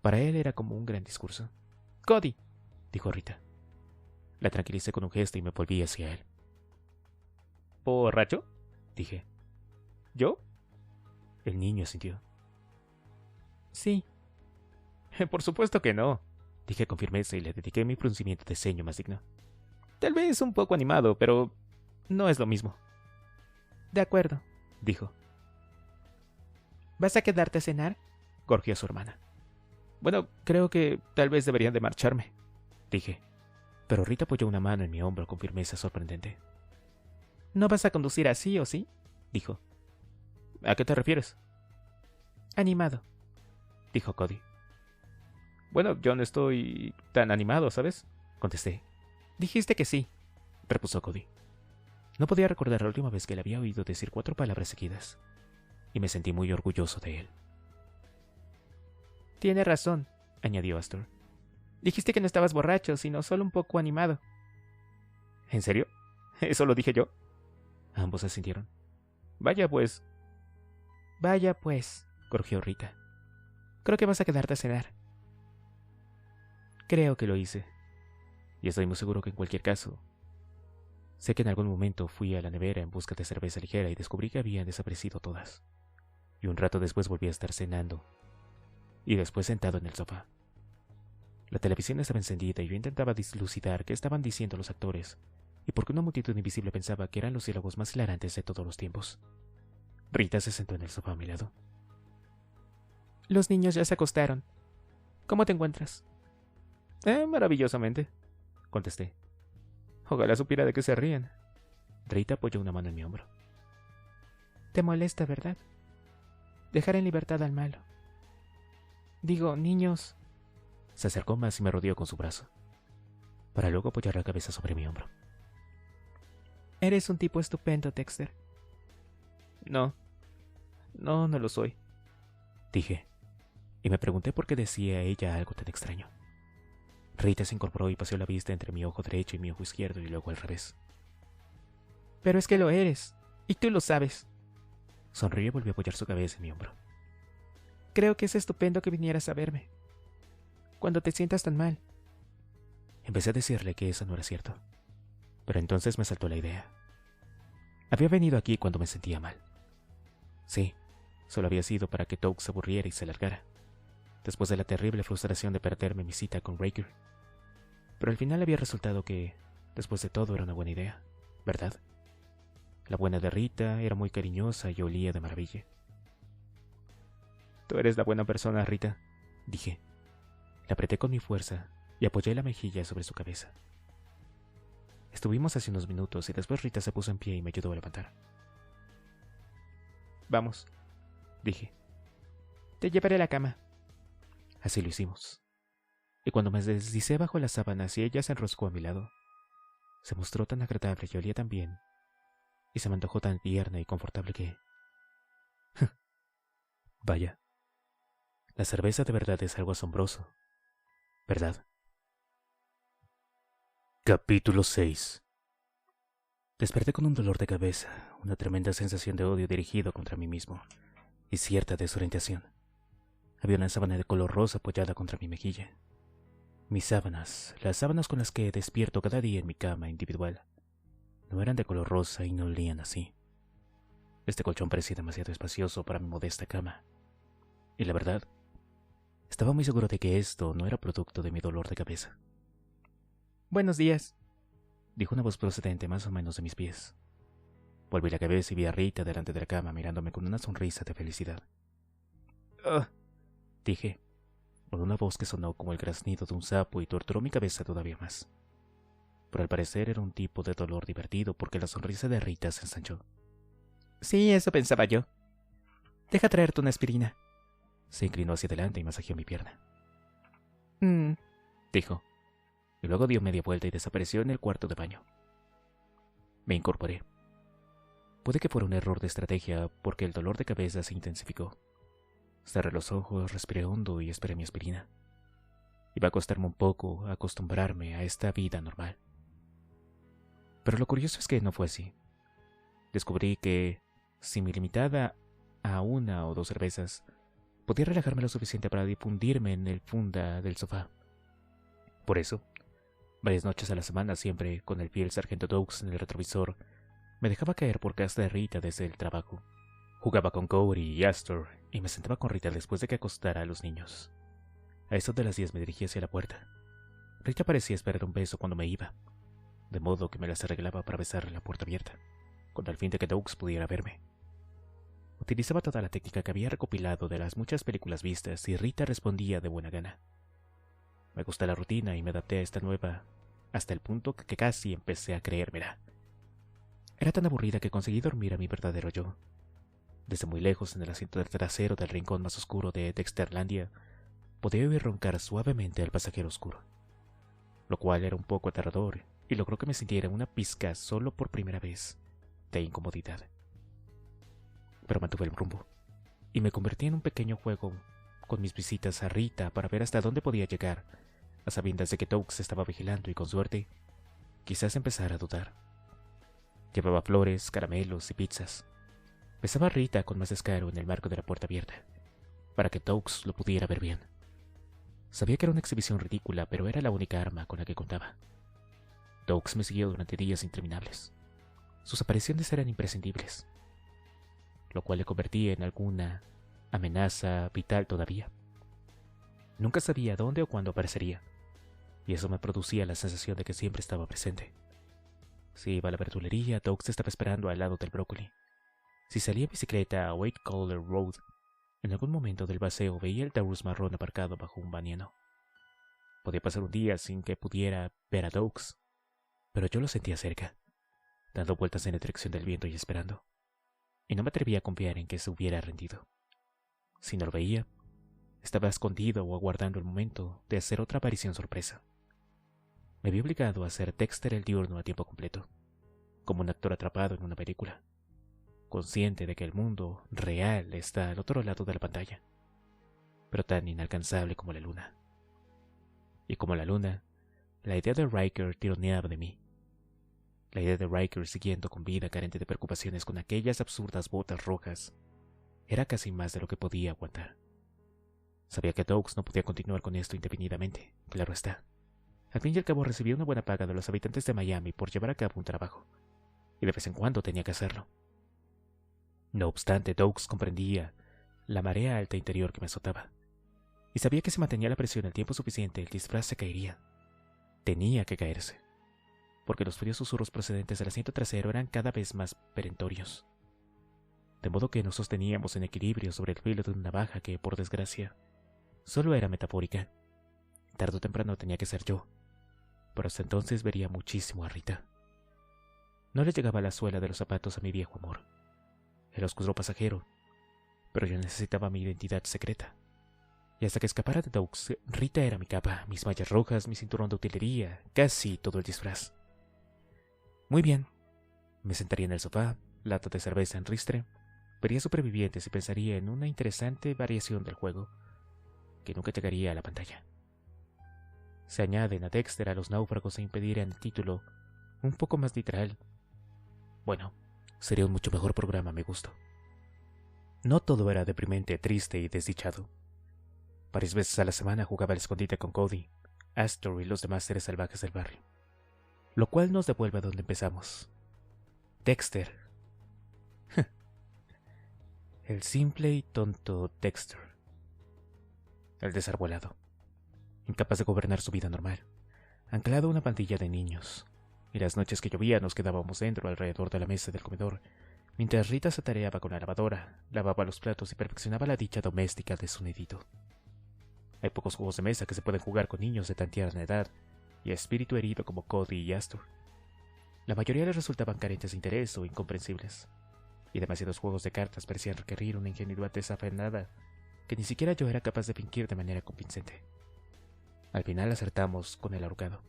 Para él era como un gran discurso. Cody, dijo Rita. La tranquilicé con un gesto y me volví hacia él. ¿Borracho? Dije. ¿Yo? El niño asintió. Sí. Por supuesto que no, dije con firmeza y le dediqué mi fruncimiento de ceño más digno. Tal vez un poco animado, pero no es lo mismo. De acuerdo, dijo. ¿Vas a quedarte a cenar? Gorjeó a su hermana. Bueno, creo que tal vez deberían de marcharme, dije. Pero Rita apoyó una mano en mi hombro con firmeza sorprendente. ¿No vas a conducir así o sí? Dijo. ¿A qué te refieres? Animado, dijo Cody. Bueno, yo no estoy tan animado, ¿sabes? Contesté. Dijiste que sí, repuso Cody. No podía recordar la última vez que le había oído decir 4 palabras seguidas, y me sentí muy orgulloso de él. Tiene razón, añadió Astor. Dijiste que no estabas borracho, sino solo un poco animado. ¿En serio? ¿Eso lo dije yo? Ambos asintieron. Vaya pues, corrigió Rita. Creo que vas a quedarte a cenar. Creo que lo hice. Y estoy muy seguro que en cualquier caso, Sé que en algún momento fui a la nevera en busca de cerveza ligera y descubrí que habían desaparecido todas. Y un rato después volví a estar cenando. Y después sentado en el sofá. La televisión estaba encendida y yo intentaba dilucidar qué estaban diciendo los actores, y por qué una multitud invisible pensaba que eran los diálogos más hilarantes de todos los tiempos. Rita se sentó en el sofá a mi lado. Los niños ya se acostaron. ¿Cómo te encuentras? Maravillosamente, contesté. Ojalá supiera de qué se ríen. Rita apoyó una mano en mi hombro. Te molesta, ¿verdad? Dejar en libertad al malo. Digo, niños. Se acercó más y me rodeó con su brazo, para luego apoyar la cabeza sobre mi hombro. Eres un tipo estupendo, Dexter. No lo soy, dije, y me pregunté por qué decía ella algo tan extraño. Rita se incorporó y paseó la vista entre mi ojo derecho y mi ojo izquierdo y luego al revés. Pero es que lo eres, y tú lo sabes. Sonrió y volvió a apoyar su cabeza en mi hombro. Creo que es estupendo que vinieras a verme. Cuando te sientas tan mal. Empecé a decirle que eso no era cierto, pero entonces me saltó la idea. Había venido aquí cuando me sentía mal. Sí, solo había sido para que Touk se aburriera y se largara, después de la terrible frustración de perderme mi cita con Raker. Pero al final había resultado que, después de todo, era una buena idea, ¿verdad? La buena de Rita era muy cariñosa y olía de maravilla. Tú eres la buena persona, Rita, dije. La apreté con mi fuerza y apoyé la mejilla sobre su cabeza. Estuvimos hace unos minutos y después Rita se puso en pie y me ayudó a levantar. Vamos, dije. Te llevaré a la cama. Así lo hicimos. Y cuando me deslicé bajo las sábanas y ella se enroscó a mi lado, se mostró tan agradable y olía tan bien, y se me antojó tan tierna y confortable que... Vaya, la cerveza de verdad es algo asombroso, ¿verdad? Capítulo 6. Desperté con un dolor de cabeza, una tremenda sensación de odio dirigido contra mí mismo, y cierta desorientación. Había una sábana de color rosa apoyada contra mi mejilla. Mis sábanas, las sábanas con las que despierto cada día en mi cama individual, no eran de color rosa y no olían así. Este colchón parecía demasiado espacioso para mi modesta cama. Y la verdad, estaba muy seguro de que esto no era producto de mi dolor de cabeza. Buenos días, dijo una voz procedente más o menos de mis pies. Volví la cabeza y vi a Rita delante de la cama mirándome con una sonrisa de felicidad. Dije, con una voz que sonó como el graznido de un sapo y torturó mi cabeza todavía más. Pero al parecer era un tipo de dolor divertido porque la sonrisa de Rita se ensanchó. Sí, eso pensaba yo. Deja traerte una aspirina. Se inclinó hacia adelante y masajeó mi pierna. Dijo. Y luego dio media vuelta y desapareció en el cuarto de baño. Me incorporé. Puede que fuera un error de estrategia porque el dolor de cabeza se intensificó. Cerré los ojos, respiré hondo y esperé mi aspirina. Iba a costarme un poco acostumbrarme a esta vida normal. Pero lo curioso es que no fue así. Descubrí que, si me limitaba a 1 o 2 cervezas, podía relajarme lo suficiente para difundirme en el funda del sofá. Por eso, varias noches a la semana, siempre con el fiel sargento Doakes en el retrovisor, me dejaba caer por casa de Rita desde el trabajo. Jugaba con Cody y Astor y me sentaba con Rita después de que acostara a los niños. A eso de las 10 me dirigí hacia la puerta. Rita parecía esperar un beso cuando me iba, de modo que me las arreglaba para besarle la puerta abierta, con el fin de que Doakes pudiera verme. Utilizaba toda la técnica que había recopilado de las muchas películas vistas y Rita respondía de buena gana. Me gustó la rutina y me adapté a esta nueva, hasta el punto que casi empecé a creérmela. Era tan aburrida que conseguí dormir a mi verdadero yo. Desde muy lejos, en el asiento del trasero del rincón más oscuro de Dexterlandia, podía oír roncar suavemente al pasajero oscuro, lo cual era un poco aterrador y logró que me sintiera una pizca solo por primera vez de incomodidad. Pero mantuve el rumbo y me convertí en un pequeño juego con mis visitas a Rita para ver hasta dónde podía llegar, a sabiendas de que Doakes estaba vigilando y con suerte, quizás empezara a dudar. Llevaba flores, caramelos y pizzas. Besaba a Rita con más descaro en el marco de la puerta abierta, para que Doakes lo pudiera ver bien. Sabía que era una exhibición ridícula, pero era la única arma con la que contaba. Doakes me siguió durante días interminables. Sus apariciones eran imprescindibles, lo cual le convertía en alguna amenaza vital todavía. Nunca sabía dónde o cuándo aparecería, y eso me producía la sensación de que siempre estaba presente. Si iba a la verdulería, Doakes estaba esperando al lado del brócoli. Si salía en bicicleta a White Collar Road, en algún momento del paseo veía el Taurus marrón aparcado bajo un banano. Podía pasar un día sin que pudiera ver a Doakes, pero yo lo sentía cerca, dando vueltas en la dirección del viento y esperando, y no me atrevía a confiar en que se hubiera rendido. Si no lo veía, estaba escondido o aguardando el momento de hacer otra aparición sorpresa. Me vi obligado a hacer Dexter el diurno a tiempo completo, como un actor atrapado en una película, consciente de que el mundo real está al otro lado de la pantalla, pero tan inalcanzable como la luna. Y como la luna, la idea de Riker tironeaba de mí. La idea de Riker siguiendo con vida carente de preocupaciones con aquellas absurdas botas rojas era casi más de lo que podía aguantar. Sabía que Doakes no podía continuar con esto indefinidamente, claro está. Al fin y al cabo recibía una buena paga de los habitantes de Miami por llevar a cabo un trabajo, y de vez en cuando tenía que hacerlo. No obstante, Doakes comprendía la marea alta interior que me azotaba, y sabía que si mantenía la presión el tiempo suficiente, el disfraz se caería. Tenía que caerse, porque los fríos susurros procedentes del asiento trasero eran cada vez más perentorios. De modo que nos sosteníamos en equilibrio sobre el filo de una navaja que, por desgracia, solo era metafórica. Tarde o temprano tenía que ser yo, pero hasta entonces vería muchísimo a Rita. No le llegaba la suela de los zapatos a mi viejo amor. El oscuro pasajero, pero yo necesitaba mi identidad secreta. Y hasta que escapara de Doakes, Rita era mi capa, mis mallas rojas, mi cinturón de utilería, casi todo el disfraz. Muy bien. Me sentaría en el sofá, lata de cerveza en ristre, vería Supervivientes y pensaría en una interesante variación del juego, que nunca llegaría a la pantalla. Se añaden a Dexter a los náufragos e impedirían el título un poco más literal. Bueno, sería un mucho mejor programa a mi gusto. No todo era deprimente, triste y desdichado. Varias veces a la semana jugaba al escondite con Cody, Astor y los demás seres salvajes del barrio. Lo cual nos devuelve a donde empezamos. Dexter. El simple y tonto Dexter. El desarbolado. Incapaz de gobernar su vida normal. Anclado a una pandilla de niños. Y las noches que llovía nos quedábamos dentro alrededor de la mesa del comedor, mientras Rita se atareaba con la lavadora, lavaba los platos y perfeccionaba la dicha doméstica de su nidito. Hay pocos juegos de mesa que se pueden jugar con niños de tan tierna edad y a espíritu herido como Cody y Astor. La mayoría les resultaban carentes de interés o incomprensibles, y demasiados juegos de cartas parecían requerir una ingenuidad desafanada que ni siquiera yo era capaz de fingir de manera convincente. Al final acertamos con el ahorcado,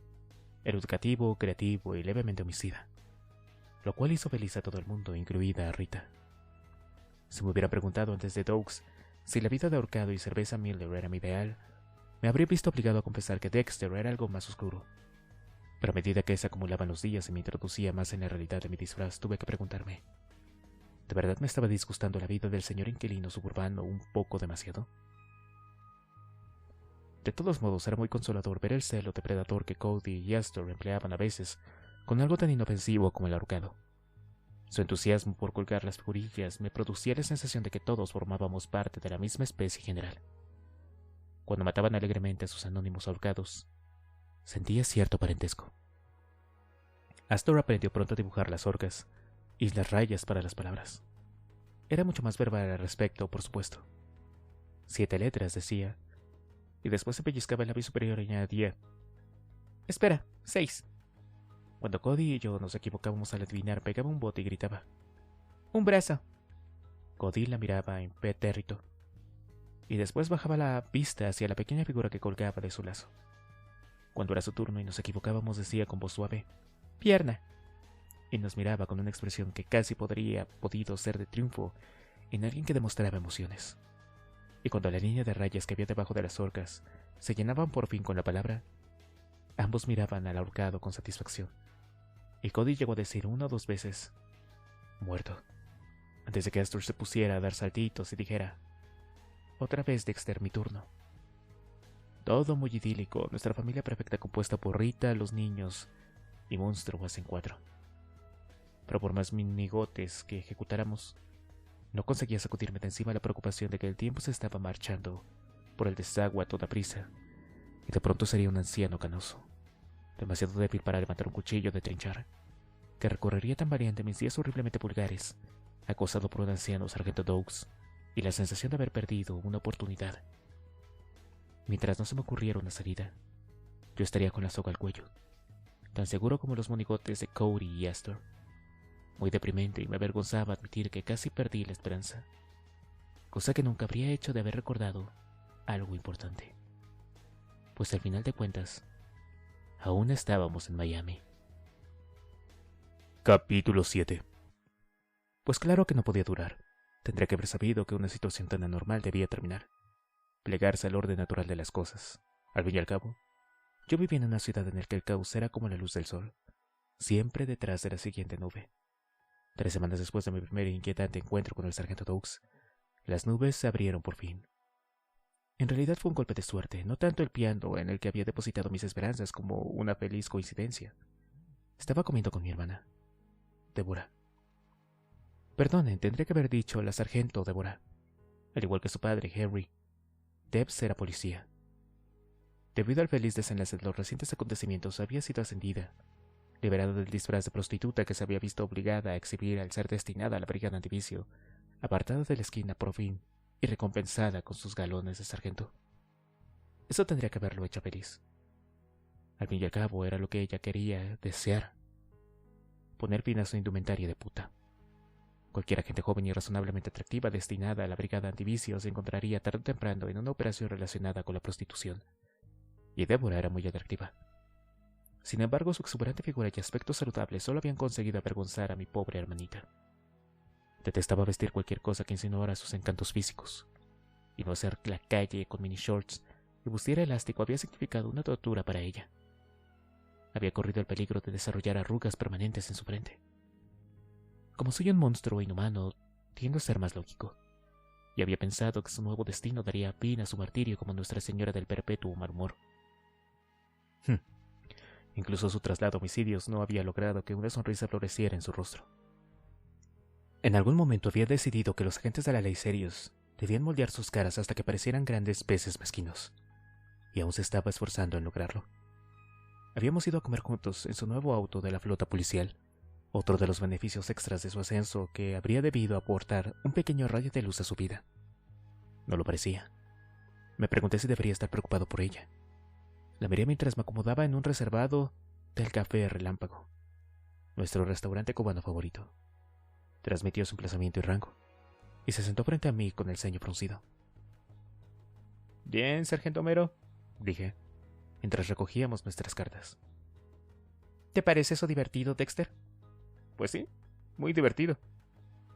educativo, creativo y levemente homicida, lo cual hizo feliz a todo el mundo, incluida a Rita. Si me hubiera preguntado antes de Doakes si la vida de ahorcado y cerveza Miller era mi ideal, me habría visto obligado a confesar que Dexter era algo más oscuro. Pero a medida que se acumulaban los días y me introducía más en la realidad de mi disfraz, tuve que preguntarme, ¿de verdad me estaba disgustando la vida del señor inquilino suburbano un poco demasiado? De todos modos, era muy consolador ver el celo depredador que Cody y Astor empleaban a veces con algo tan inofensivo como el ahorcado. Su entusiasmo por colgar las figurillas me producía la sensación de que todos formábamos parte de la misma especie general. Cuando mataban alegremente a sus anónimos ahorcados, sentía cierto parentesco. Astor aprendió pronto a dibujar las orcas y las rayas para las palabras. Era mucho más verbal al respecto, por supuesto. 7 letras, decía, y después se pellizcaba el labio superior y añadía: «Espera, 6». Cuando Cody y yo nos equivocábamos al adivinar, pegaba un bote y gritaba: «¡Un brazo!». Cody la miraba impetérrito, y después bajaba la vista hacia la pequeña figura que colgaba de su lazo. Cuando era su turno y nos equivocábamos, decía con voz suave: «¡Pierna!», y nos miraba con una expresión que casi podría podido ser de triunfo en alguien que demostraba emociones. Y cuando la línea de rayas que había debajo de las orcas se llenaban por fin con la palabra, ambos miraban al ahorcado con satisfacción. Y Cody llegó a decir 1 o 2 veces: «Muerto», antes de que Astor se pusiera a dar saltitos y dijera: «Otra vez, Dexter, mi turno». Todo muy idílico, nuestra familia perfecta compuesta por Rita, los niños y monstruo hacen 4. Pero por más minigotes que ejecutáramos, no conseguía sacudirme de encima la preocupación de que el tiempo se estaba marchando por el desagüe a toda prisa, y de pronto sería un anciano canoso, demasiado débil para levantar un cuchillo de trinchar, que recorrería tan variante mis días horriblemente vulgares, acosado por un anciano sargento Doakes, y la sensación de haber perdido una oportunidad. Mientras no se me ocurriera una salida, yo estaría con la soga al cuello, tan seguro como los monigotes de Cody y Astor. Muy deprimente, y me avergonzaba admitir que casi perdí la esperanza, cosa que nunca habría hecho de haber recordado algo importante, pues al final de cuentas, aún estábamos en Miami. Capítulo 7. Pues claro que no podía durar. Tendría que haber sabido que una situación tan anormal debía terminar, plegarse al orden natural de las cosas. Al fin y al cabo, yo vivía en una ciudad en la que el caos era como la luz del sol, siempre detrás de la siguiente nube. 3 semanas después de mi primer inquietante encuentro con el sargento Doakes, las nubes se abrieron por fin. En realidad fue un golpe de suerte, no tanto el piano en el que había depositado mis esperanzas como una feliz coincidencia. Estaba comiendo con mi hermana, Deborah. Perdonen, tendría que haber dicho la sargento Deborah. Al igual que su padre, Henry, Debs era policía. Debido al feliz desenlace de los recientes acontecimientos, había sido ascendida, liberada del disfraz de prostituta que se había visto obligada a exhibir al ser destinada a la brigada antivicio, apartada de la esquina por fin y recompensada con sus galones de sargento. Eso tendría que haberlo hecho feliz. Al fin y al cabo era lo que ella quería desear: poner fin a su indumentaria de puta. Cualquier agente joven y razonablemente atractiva destinada a la brigada antivicio se encontraría tarde o temprano en una operación relacionada con la prostitución, y Deborah era muy atractiva. Sin embargo, su exuberante figura y aspecto saludable solo habían conseguido avergonzar a mi pobre hermanita. Detestaba vestir cualquier cosa que insinuara sus encantos físicos, y no hacer la calle con mini shorts y bustier elástico había significado una tortura para ella. Había corrido el peligro de desarrollar arrugas permanentes en su frente. Como soy un monstruo inhumano, tiendo a ser más lógico, y había pensado que su nuevo destino daría fin a su martirio como Nuestra Señora del Perpetuo Mal Humor. Incluso su traslado a homicidios no había logrado que una sonrisa floreciera en su rostro. En algún momento había decidido que los agentes de la ley serios debían moldear sus caras hasta que parecieran grandes peces mezquinos, y aún se estaba esforzando en lograrlo. Habíamos ido a comer juntos en su nuevo auto de la flota policial, otro de los beneficios extras de su ascenso que habría debido aportar un pequeño rayo de luz a su vida. No lo parecía. Me pregunté si debería estar preocupado por ella. La miré mientras me acomodaba en un reservado del Café Relámpago, nuestro restaurante cubano favorito. Transmitió su emplazamiento y rango, y se sentó frente a mí con el ceño fruncido. «Bien, sargento Homero», dije, mientras recogíamos nuestras cartas. ¿Te parece eso divertido, Dexter? Pues sí, muy divertido.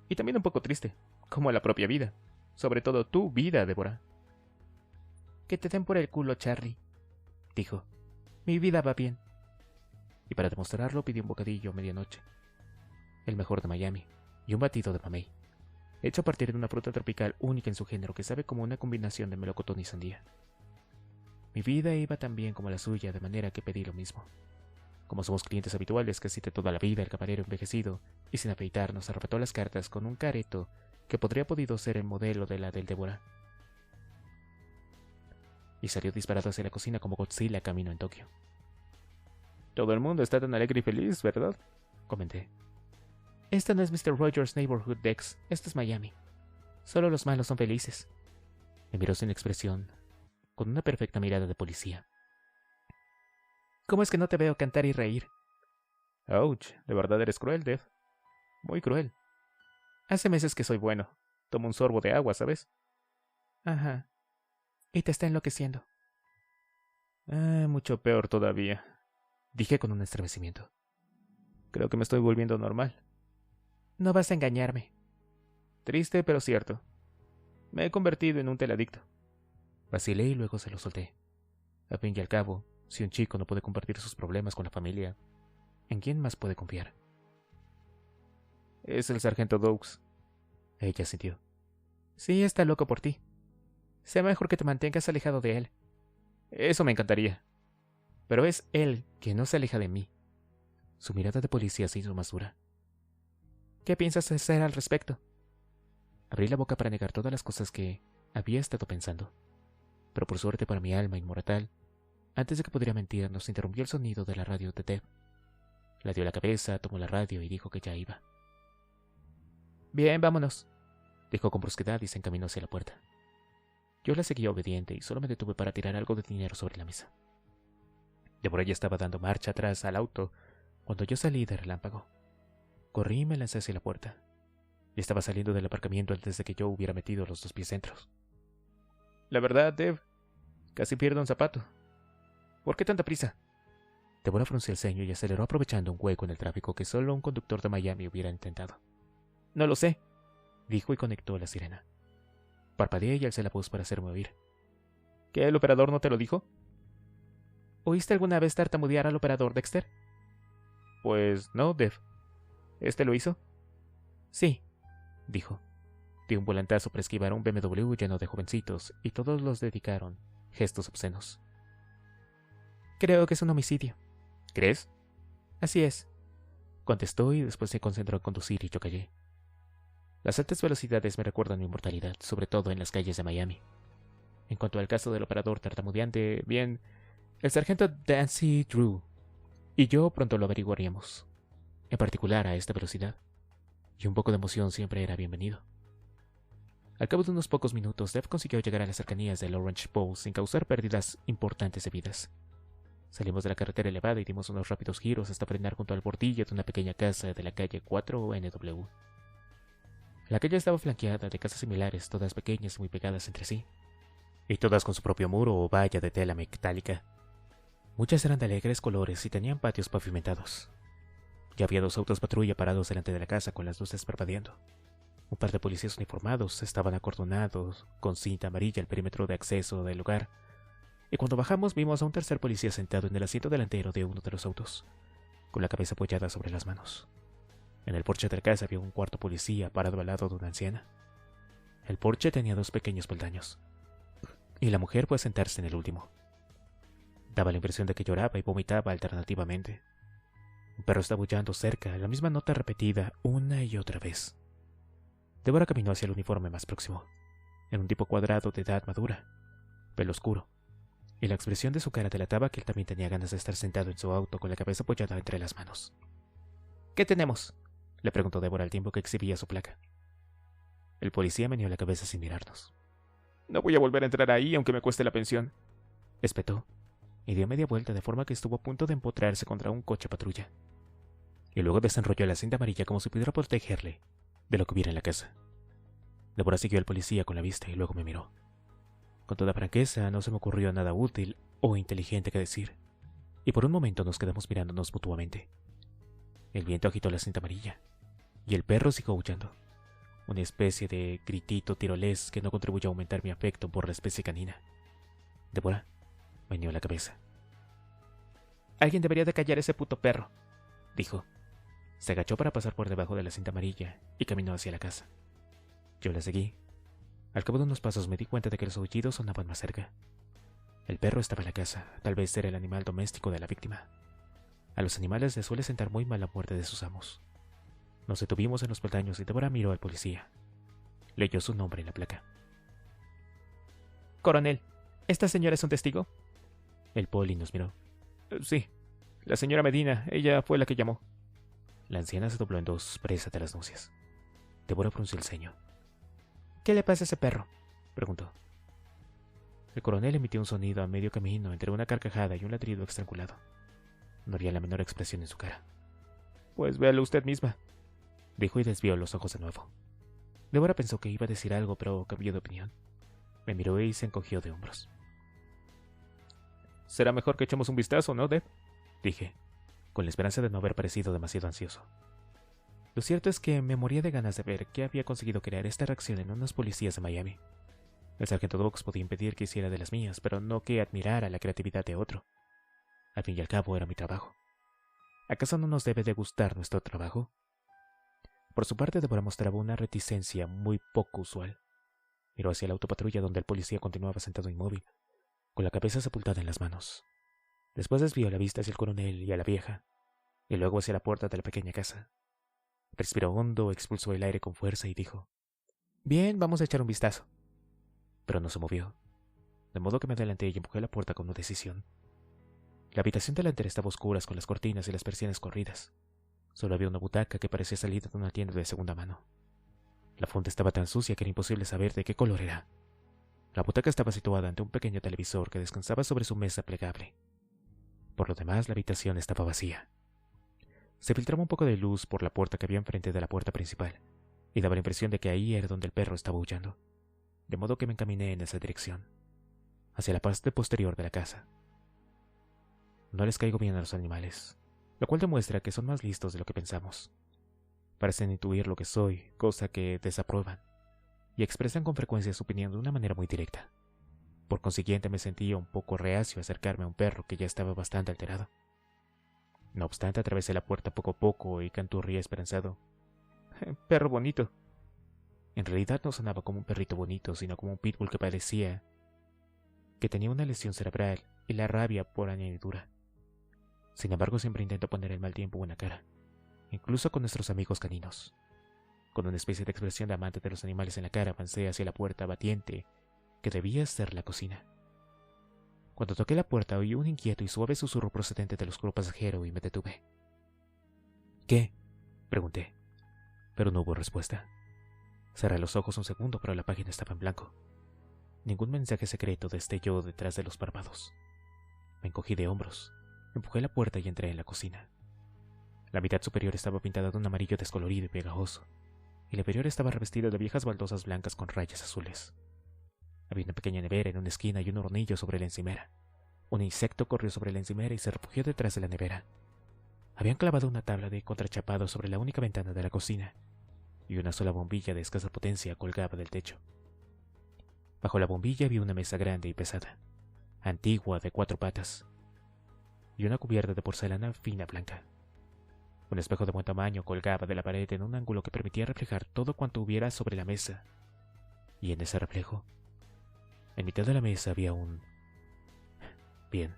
Y también un poco triste, como la propia vida. Sobre todo tu vida, Deborah. Que te den por el culo, Charlie, dijo. Mi vida va bien. Y para demostrarlo pidió un bocadillo a medianoche, el mejor de Miami, y un batido de mamey, hecho a partir de una fruta tropical única en su género que sabe como una combinación de melocotón y sandía. Mi vida iba tan bien como la suya, de manera que pedí lo mismo. Como somos clientes habituales casi de toda la vida, el camarero envejecido y sin afeitar nos arrebató las cartas con un careto que podría podido ser el modelo de la del Deborah. Y salió disparado hacia la cocina como Godzilla camino en Tokio. «Todo el mundo está tan alegre y feliz, ¿verdad?», comenté. «Esta no es Mr. Rogers' Neighborhood, Dex. Esto es Miami. Solo los malos son felices». Me miró sin expresión, con una perfecta mirada de policía. ¿Cómo es que no te veo cantar y reír? Ouch, de verdad eres cruel, Dev. Muy cruel. Hace meses que soy bueno. Tomo un sorbo de agua, ¿sabes? Ajá. Y te está enloqueciendo. Mucho peor todavía, dije con un estremecimiento. Creo que me estoy volviendo normal. No vas a engañarme. Triste, pero cierto. Me he convertido en un teladicto. Vacilé y luego se lo solté. Al fin y al cabo, si un chico no puede compartir sus problemas con la familia, ¿en quién más puede confiar? Es el sargento Doakes. Ella sintió. Sí, está loco por ti. Sea mejor que te mantengas alejado de él. Eso me encantaría. Pero es él quien no se aleja de mí. Su mirada de policía se hizo más dura. ¿Qué piensas hacer al respecto? Abrí la boca para negar todas las cosas que había estado pensando, pero por suerte para mi alma inmortal, antes de que pudiera mentir, nos interrumpió el sonido de la radio de Deb. La dio la cabeza, tomó la radio y dijo que ya iba. Bien, vámonos, dijo con brusquedad y se encaminó hacia la puerta. Yo la seguía obediente y solo me detuve para tirar algo de dinero sobre la mesa. Deborah ya estaba dando marcha atrás al auto cuando yo salí de relámpago. Corrí y me lancé hacia la puerta. Y estaba saliendo del aparcamiento antes de que yo hubiera metido los 2 pies dentro. La verdad, Deb, casi pierdo un zapato. ¿Por qué tanta prisa? Deborah frunció el ceño y aceleró aprovechando un hueco en el tráfico que solo un conductor de Miami hubiera intentado. No lo sé, dijo y conectó la sirena. Parpadeé y alcé la voz para hacerme oír. ¿Qué, el operador no te lo dijo? ¿Oíste alguna vez tartamudear al operador, Dexter? Pues no, Dev. ¿Este lo hizo? Sí, dijo. Dio un volantazo para esquivar un BMW lleno de jovencitos y todos los dedicaron gestos obscenos. Creo que es un homicidio. ¿Crees? Así es, contestó y después se concentró en conducir y yo callé. Las altas velocidades me recuerdan mi mortalidad, sobre todo en las calles de Miami. En cuanto al caso del operador tartamudeante, bien, el sargento Dancy Drew y yo pronto lo averiguaríamos, en particular a esta velocidad, y un poco de emoción siempre era bienvenido. Al cabo de unos pocos minutos, Dev consiguió llegar a las cercanías del Orange Bowl sin causar pérdidas importantes de vidas. Salimos de la carretera elevada y dimos unos rápidos giros hasta frenar junto al bordillo de una pequeña casa de la calle 4NW. La calle estaba flanqueada de casas similares, todas pequeñas y muy pegadas entre sí, y todas con su propio muro o valla de tela metálica. Muchas eran de alegres colores y tenían patios pavimentados. Ya había 2 autos patrulla parados delante de la casa con las luces parpadeando. Un par de policías uniformados estaban acordonados con cinta amarilla al perímetro de acceso del lugar, y cuando bajamos vimos a un tercer policía sentado en el asiento delantero de uno de los autos, con la cabeza apoyada sobre las manos. En el porche de la casa había un 4º policía parado al lado de una anciana. El porche tenía 2 pequeños peldaños, y la mujer fue a sentarse en el último. Daba la impresión de que lloraba y vomitaba alternativamente. Un perro estaba aullando cerca, la misma nota repetida una y otra vez. Deborah caminó hacia el uniforme más próximo, en un tipo cuadrado de edad madura, pelo oscuro, y la expresión de su cara delataba que él también tenía ganas de estar sentado en su auto con la cabeza apoyada entre las manos. ¿Qué tenemos?, le preguntó Deborah al tiempo que exhibía su placa. El policía meneó la cabeza sin mirarnos. No voy a volver a entrar ahí aunque me cueste la pensión, espetó, y dio media vuelta de forma que estuvo a punto de empotrarse contra un coche patrulla. Y luego desenrolló la cinta amarilla como si pudiera protegerle de lo que hubiera en la casa. Deborah siguió al policía con la vista y luego me miró. Con toda franqueza, no se me ocurrió nada útil o inteligente que decir, y por un momento nos quedamos mirándonos mutuamente. El viento agitó la cinta amarilla, y el perro siguió aullando, una especie de gritito tirolés que no contribuyó a aumentar mi afecto por la especie canina. Deborah meneó la cabeza. Alguien debería de callar ese puto perro, dijo. Se agachó para pasar por debajo de la cinta amarilla y caminó hacia la casa. Yo la seguí. Al cabo de unos pasos me di cuenta de que los aullidos sonaban más cerca. El perro estaba en la casa, tal vez era el animal doméstico de la víctima. A los animales les suele sentar muy mal la muerte de sus amos. Nos detuvimos en los peldaños y Deborah miró al policía. Leyó su nombre en la placa. Coronel, ¿esta señora es un testigo? El poli nos miró. Sí, la señora Medina, ella fue la que llamó. La anciana se dobló en 2, presa de las náuseas. Deborah frunció el ceño. ¿Qué le pasa a ese perro?, preguntó. El coronel emitió un sonido a medio camino entre una carcajada y un ladrido estrangulado. No había la menor expresión en su cara. Pues véalo usted misma, dijo y desvió los ojos de nuevo. Deborah pensó que iba a decir algo, pero cambió de opinión. Me miró y se encogió de hombros. Será mejor que echemos un vistazo, ¿no, Deb?, dije, con la esperanza de no haber parecido demasiado ansioso. Lo cierto es que me moría de ganas de ver qué había conseguido crear esta reacción en unos policías de Miami. El sargento Dox podía impedir que hiciera de las mías, pero no que admirara la creatividad de otro. Al fin y al cabo era mi trabajo. ¿Acaso no nos debe de gustar nuestro trabajo? Por su parte, Deborah mostraba una reticencia muy poco usual. Miró hacia la autopatrulla donde el policía continuaba sentado inmóvil, con la cabeza sepultada en las manos. Después desvió la vista hacia el coronel y a la vieja, y luego hacia la puerta de la pequeña casa. Respiró hondo, expulsó el aire con fuerza y dijo: «Bien, vamos a echar un vistazo». Pero no se movió, de modo que me adelanté y empujé la puerta con decisión. La habitación delantera estaba a oscuras con las cortinas y las persianas corridas. Solo había una butaca que parecía salida de una tienda de segunda mano. La funda estaba tan sucia que era imposible saber de qué color era. La butaca estaba situada ante un pequeño televisor que descansaba sobre su mesa plegable. Por lo demás, la habitación estaba vacía. Se filtraba un poco de luz por la puerta que había enfrente de la puerta principal, y daba la impresión de que ahí era donde el perro estaba aullando, de modo que me encaminé en esa dirección, hacia la parte posterior de la casa. No les caigo bien a los animales, lo cual demuestra que son más listos de lo que pensamos. Parecen intuir lo que soy, cosa que desaprueban, y expresan con frecuencia su opinión de una manera muy directa. Por consiguiente, me sentía un poco reacio a acercarme a un perro que ya estaba bastante alterado. No obstante, atravesé la puerta poco a poco y canturría esperanzado: «Perro bonito». En realidad no sonaba como un perrito bonito, sino como un pitbull que parecía que tenía una lesión cerebral y la rabia por añadidura. Sin embargo, siempre intento poner el mal tiempo buena cara, incluso con nuestros amigos caninos. Con una especie de expresión de amante de los animales en la cara, avancé hacia la puerta batiente, que debía ser la cocina. Cuando toqué la puerta, oí un inquieto y suave susurro procedente del oscuro pasajero y me detuve. «¿Qué?», pregunté, pero no hubo respuesta. Cerré los ojos un segundo, pero la página estaba en blanco. Ningún mensaje secreto destelló detrás de los párpados. Me encogí de hombros, empujé la puerta y entré en la cocina. La mitad superior estaba pintada de un amarillo descolorido y pegajoso, y la inferior estaba revestida de viejas baldosas blancas con rayas azules. Había una pequeña nevera en una esquina y un hornillo sobre la encimera. Un insecto corrió sobre la encimera y se refugió detrás de la nevera. Habían clavado una tabla de contrachapado sobre la única ventana de la cocina, y una sola bombilla de escasa potencia colgaba del techo. Bajo la bombilla había una mesa grande y pesada, antigua, de 4 patas, y una cubierta de porcelana fina blanca. Un espejo de buen tamaño colgaba de la pared en un ángulo que permitía reflejar todo cuanto hubiera sobre la mesa, y en ese reflejo, en mitad de la mesa había un... Bien,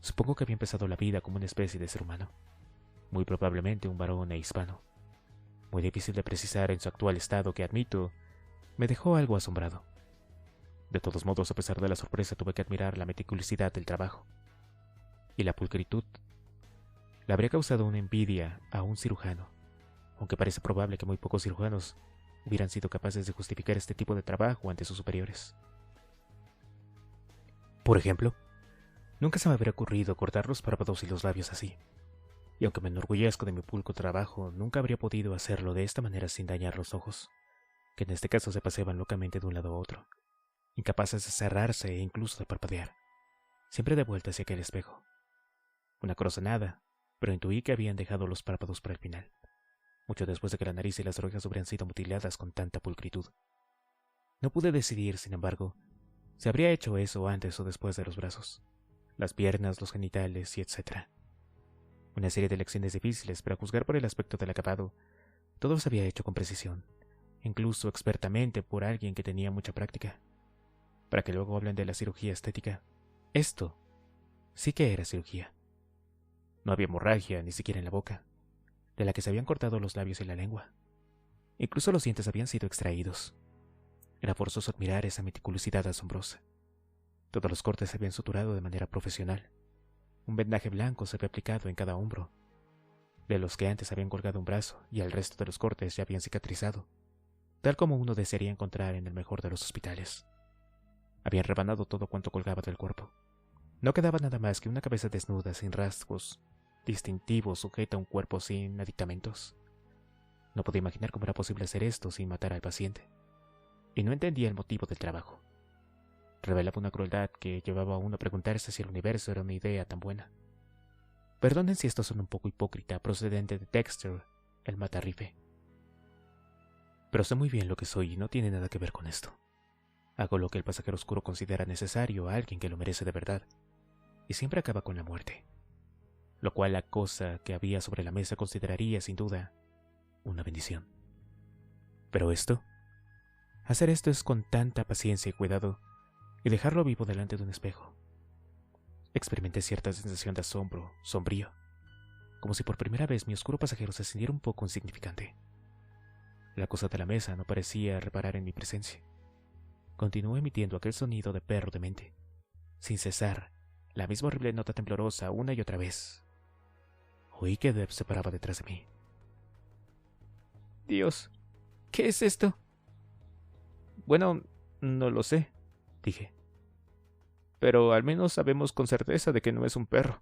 supongo que había empezado la vida como una especie de ser humano, muy probablemente un varón e hispano. Muy difícil de precisar en su actual estado que, admito, me dejó algo asombrado. De todos modos, a pesar de la sorpresa, tuve que admirar la meticulosidad del trabajo y la pulcritud. Le habría causado una envidia a un cirujano, aunque parece probable que muy pocos cirujanos hubieran sido capaces de justificar este tipo de trabajo ante sus superiores. Por ejemplo, nunca se me habría ocurrido cortar los párpados y los labios así, y aunque me enorgullezco de mi pulcro trabajo, nunca habría podido hacerlo de esta manera sin dañar los ojos, que en este caso se paseaban locamente de un lado a otro, incapaces de cerrarse e incluso de parpadear, siempre de vuelta hacia aquel espejo. Una corazonada, pero intuí que habían dejado los párpados para el final, mucho después de que la nariz y las orejas hubieran sido mutiladas con tanta pulcritud. No pude decidir, sin embargo, si habría hecho eso antes o después de los brazos, las piernas, los genitales y etc. Una serie de elecciones difíciles, pero a juzgar por el aspecto del acabado, todo se había hecho con precisión, incluso expertamente por alguien que tenía mucha práctica. Para que luego hablen de la cirugía estética, esto sí que era cirugía. No había hemorragia, ni siquiera en la boca, de la que se habían cortado los labios y la lengua. Incluso los dientes habían sido extraídos. Era forzoso admirar esa meticulosidad asombrosa. Todos los cortes se habían suturado de manera profesional. Un vendaje blanco se había aplicado en cada hombro. De los que antes habían colgado un brazo y el resto de los cortes ya habían cicatrizado, tal como uno desearía encontrar en el mejor de los hospitales. Habían rebanado todo cuanto colgaba del cuerpo. No quedaba nada más que una cabeza desnuda, sin rasgos distintivos, sujeta a un cuerpo sin aditamentos. No podía imaginar cómo era posible hacer esto sin matar al paciente, y no entendía el motivo del trabajo. Revelaba una crueldad que llevaba a uno a preguntarse si el universo era una idea tan buena. Perdonen si esto suena un poco hipócrita, procedente de Dexter, el matarrife. Pero sé muy bien lo que soy y no tiene nada que ver con esto. Hago lo que el pasajero oscuro considera necesario a alguien que lo merece de verdad, y siempre acaba con la muerte, lo cual la cosa que había sobre la mesa consideraría, sin duda, una bendición. Pero hacer esto es con tanta paciencia y cuidado, y dejarlo vivo delante de un espejo. Experimenté cierta sensación de asombro, sombrío, como si por primera vez mi oscuro pasajero se sintiera un poco insignificante. La cosa de la mesa no parecía reparar en mi presencia. Continuó emitiendo aquel sonido de perro demente, sin cesar, la misma horrible nota temblorosa una y otra vez. Oí que Deb se paraba detrás de mí. Dios, ¿qué es esto? Bueno, no lo sé, Dije. pero al menos sabemos con certeza de que no es un perro.